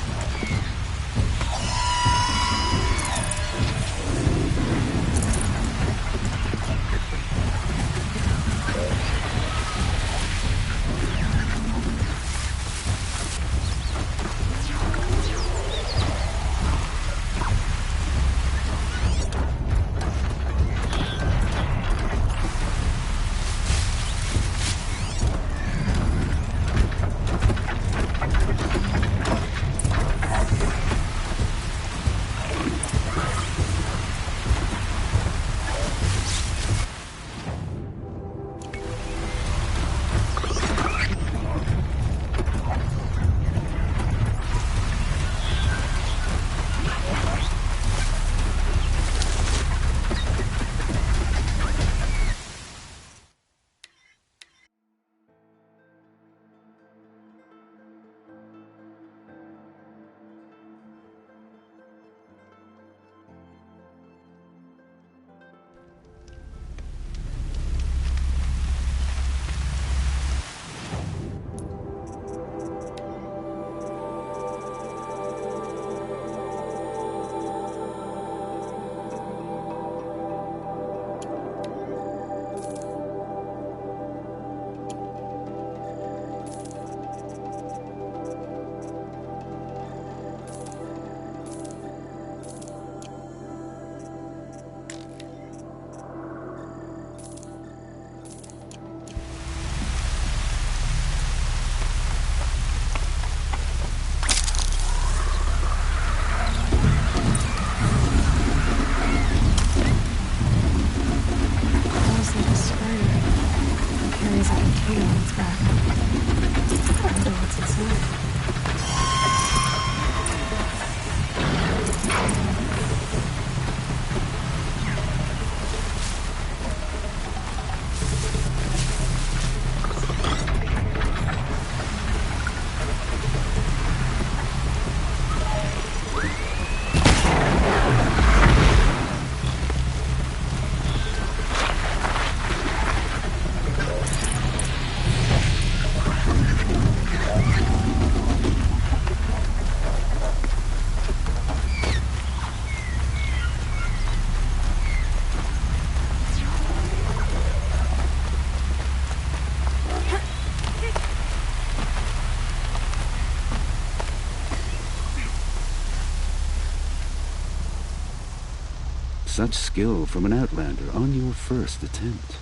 Such skill from an outlander on your first attempt.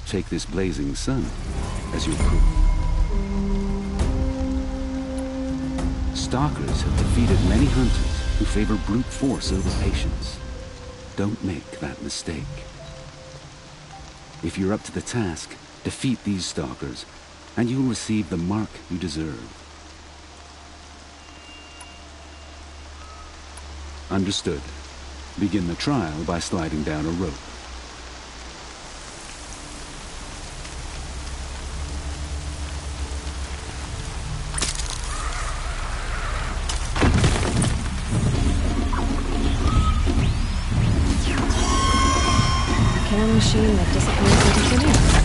Take this blazing sun as your proof. Stalkers have defeated many hunters who favor brute force over patience. Don't make that mistake. If you're up to the task, defeat these stalkers, and you'll receive the mark you deserve. Understood. Begin the trial by sliding down a rope. A killing machine that disappears into thin air.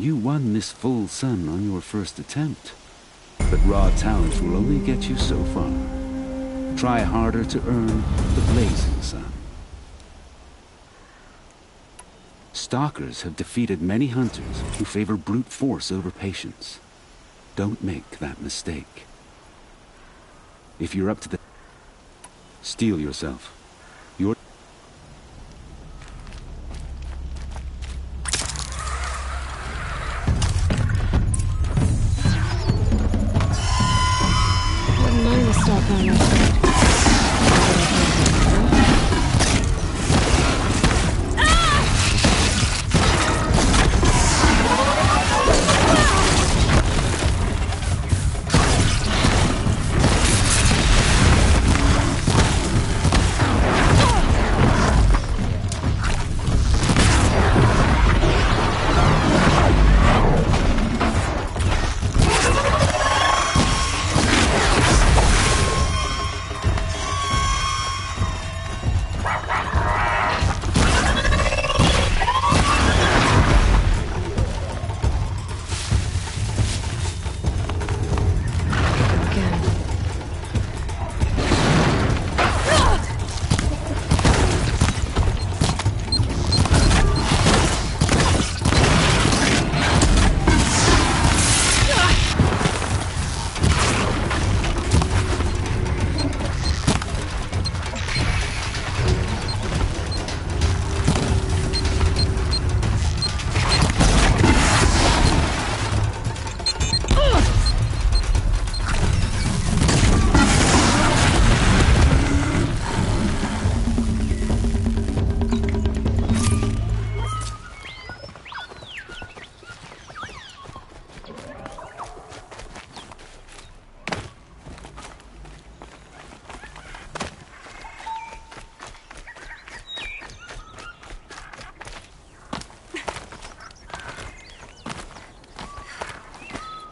You won this full sun on your first attempt. But raw talent will only get you so far. Try harder to earn the blazing sun. Stalkers have defeated many hunters who favor brute force over patience. Don't make that mistake. If you're up to the... Steel yourself. You're... Wouldn't mind a stop on my side.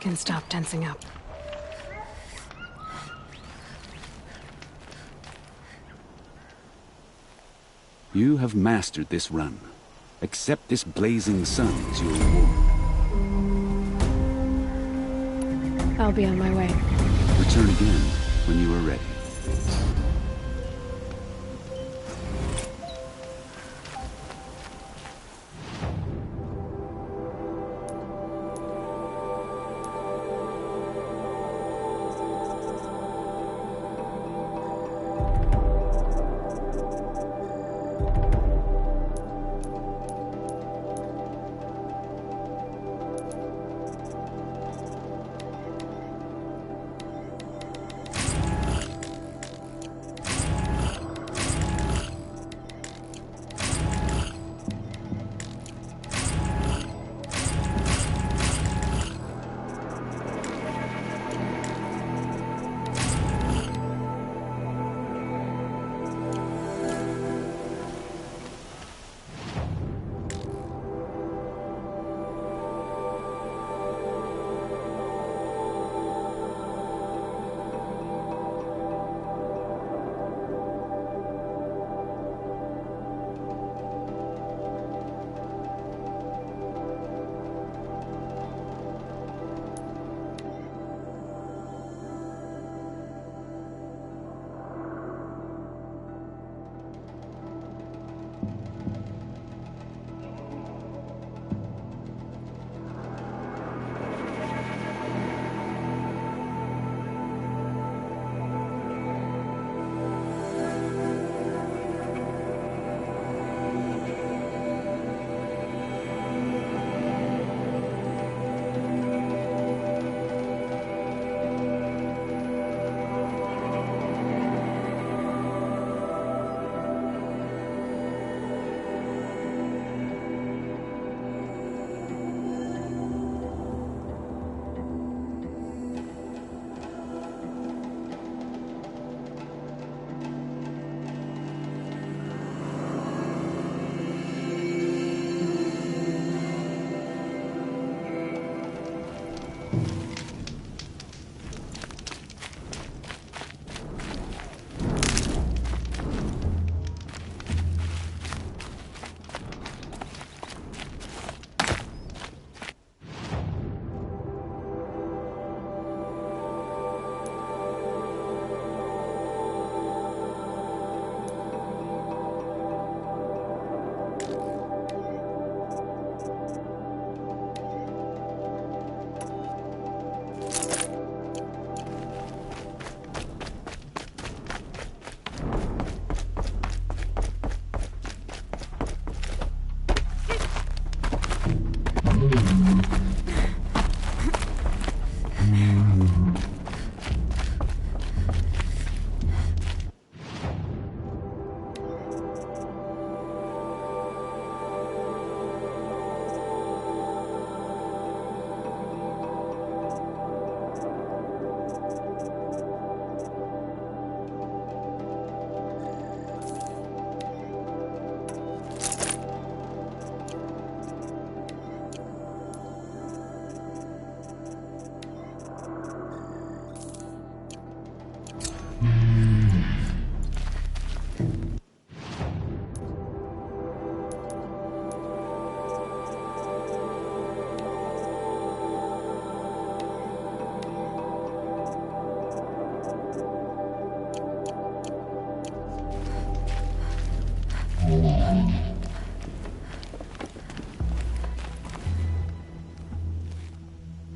Can stop tensing up. You have mastered this run. Accept this blazing sun as your reward. I'll be on my way. Return again when you are ready.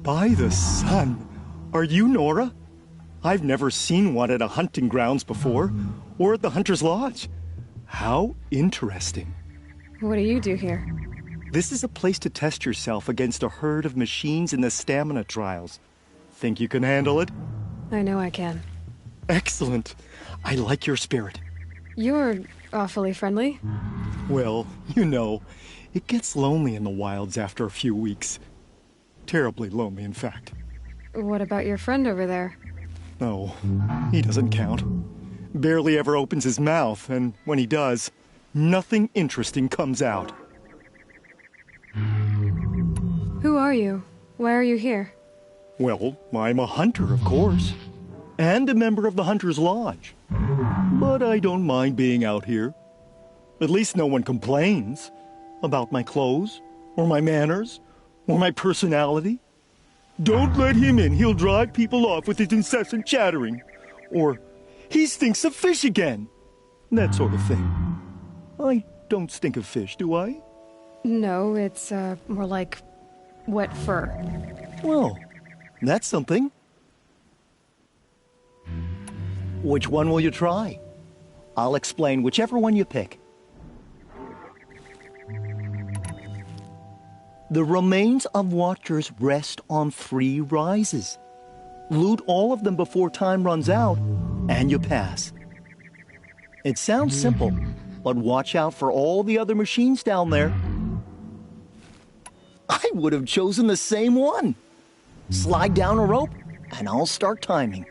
By the sun! Are you Nora? I've never seen one at a hunting grounds before, or at the Hunter's Lodge. How interesting. What do you do here? This is a place to test yourself against a herd of machines in the stamina trials. Think you can handle it? I know I can. Excellent. I like your spirit. You're awfully friendly. Well, you know, it gets lonely in the wilds after a few weeks. Terribly lonely, in fact. What about your friend over there? Oh, he doesn't count. Barely ever opens his mouth, and when he does, nothing interesting comes out. Who are you? Why are you here? Well, I'm a hunter, of course. And a member of the Hunter's Lodge. But I don't mind being out here. At least no one complains about my clothes, or my manners, or my personality. Don't let him in, he'll drive people off with his incessant chattering. Or, he stinks of fish again. That sort of thing. I don't stink of fish, do I? No, it's, more like wet fur. Well, that's something. Which one will you try? I'll explain whichever one you pick. The remains of Watchers rest on 3 rises. Loot all of them before time runs out, and you pass. It sounds simple, but watch out for all the other machines down there. I would have chosen the same one. Slide down a rope, and I'll start timing.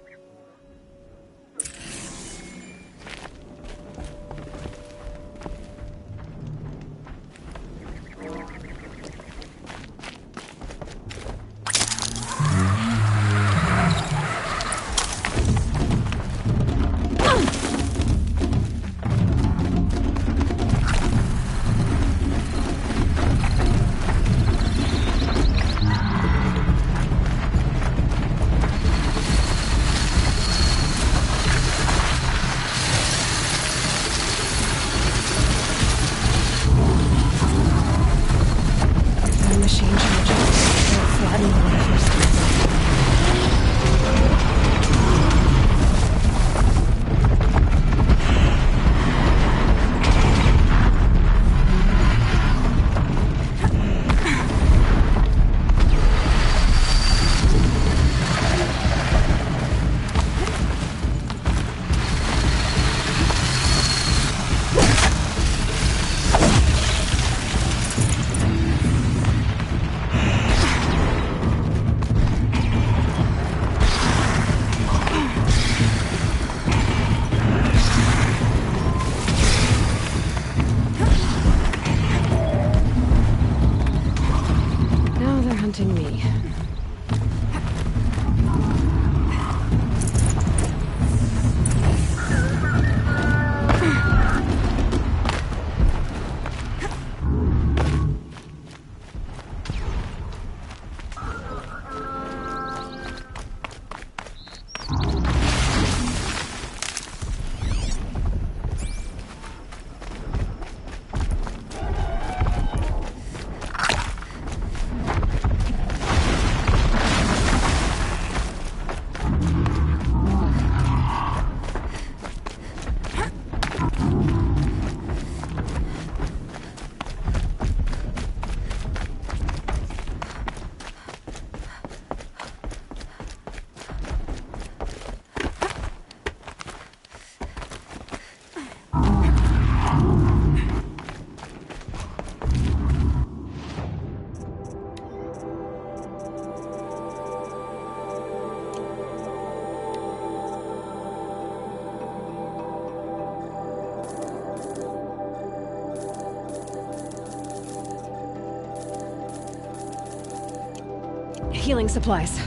Healing supplies.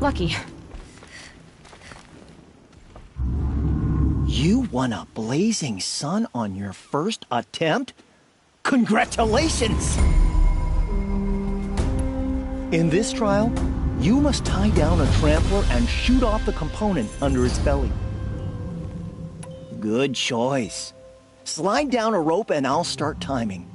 Lucky. You won a blazing sun on your first attempt? Congratulations! In this trial, you must tie down a trampler and shoot off the component under its belly. Good choice. Slide down a rope and I'll start timing.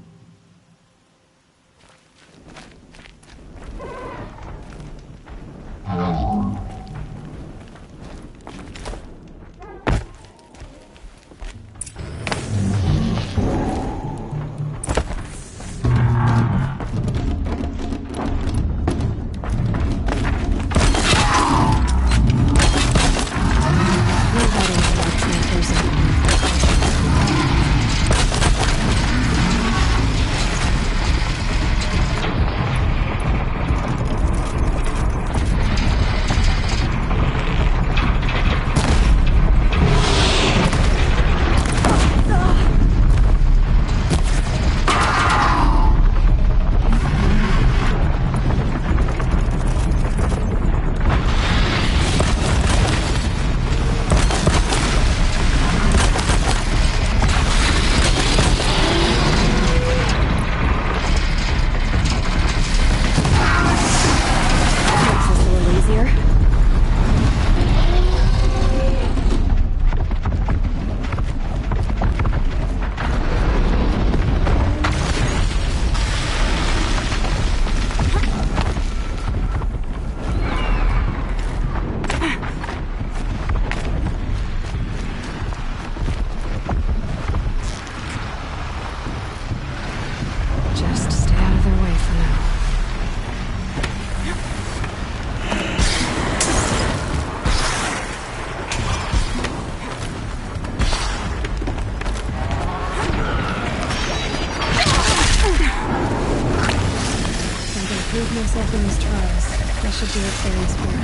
Myself in these trials. I should do it fair and square.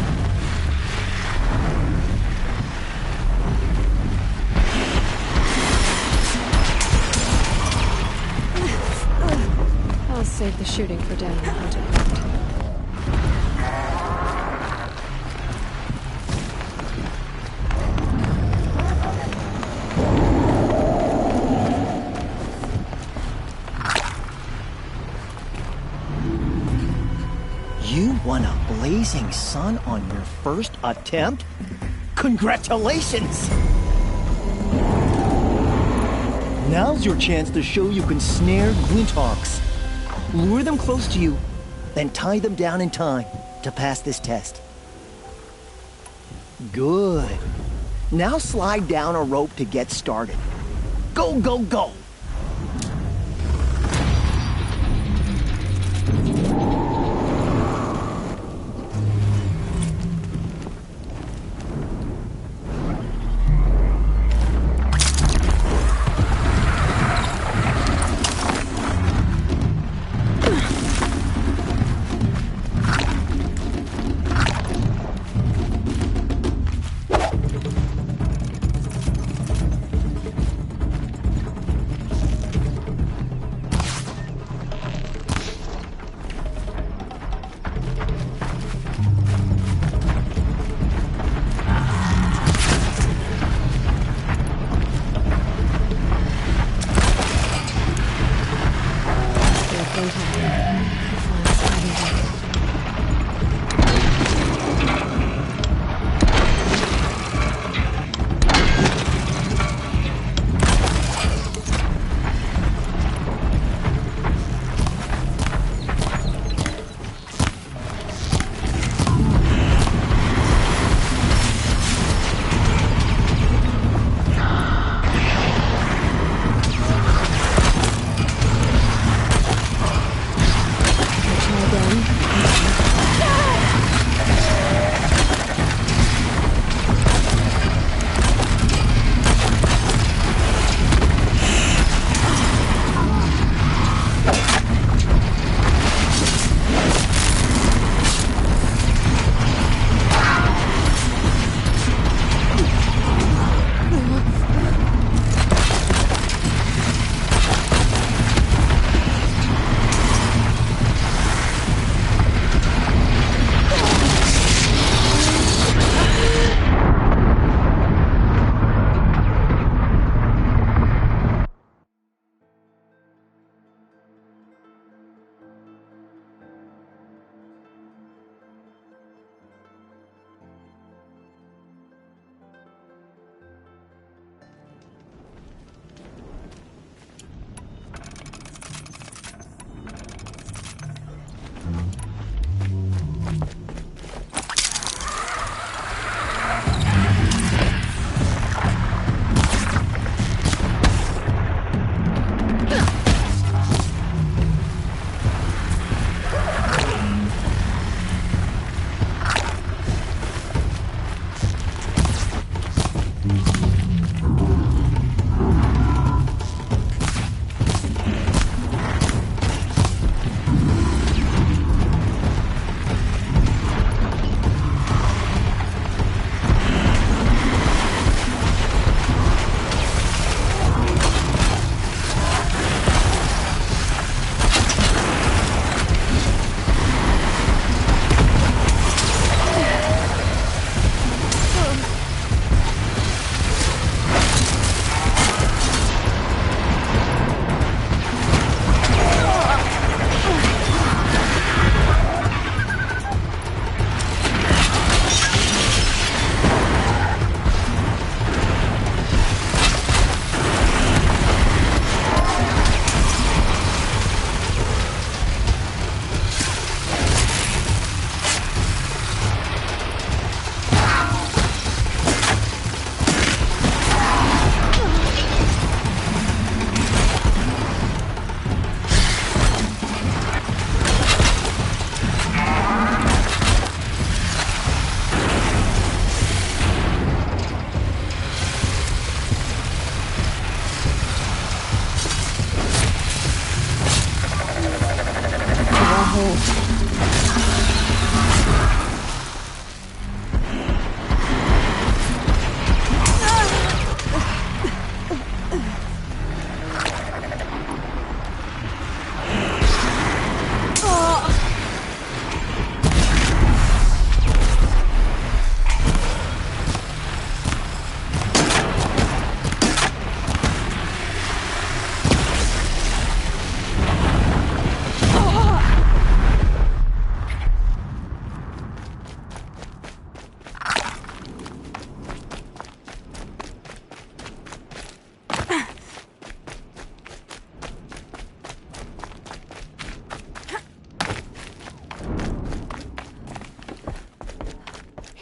I'll save the shooting for down in the hunting ground. You won a blazing sun on your first attempt? Congratulations! Now's your chance to show you can snare Glinthawks. Lure them close to you, then tie them down in time to pass this test. Good. Now slide down a rope to get started. Go, go, go!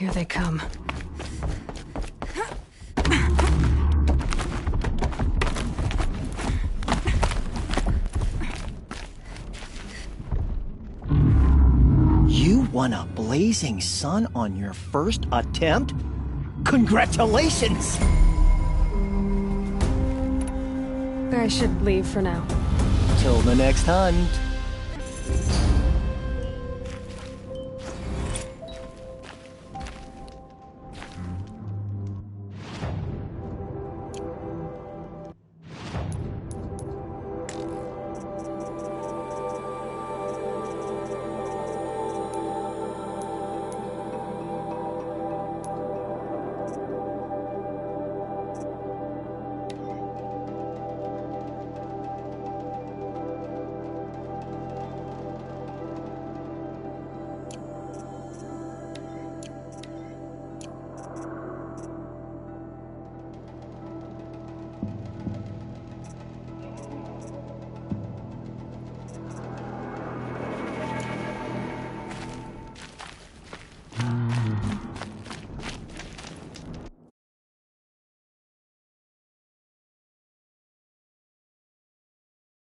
Here they come. You won a blazing sun on your first attempt? Congratulations! I should leave for now. Till the next hunt.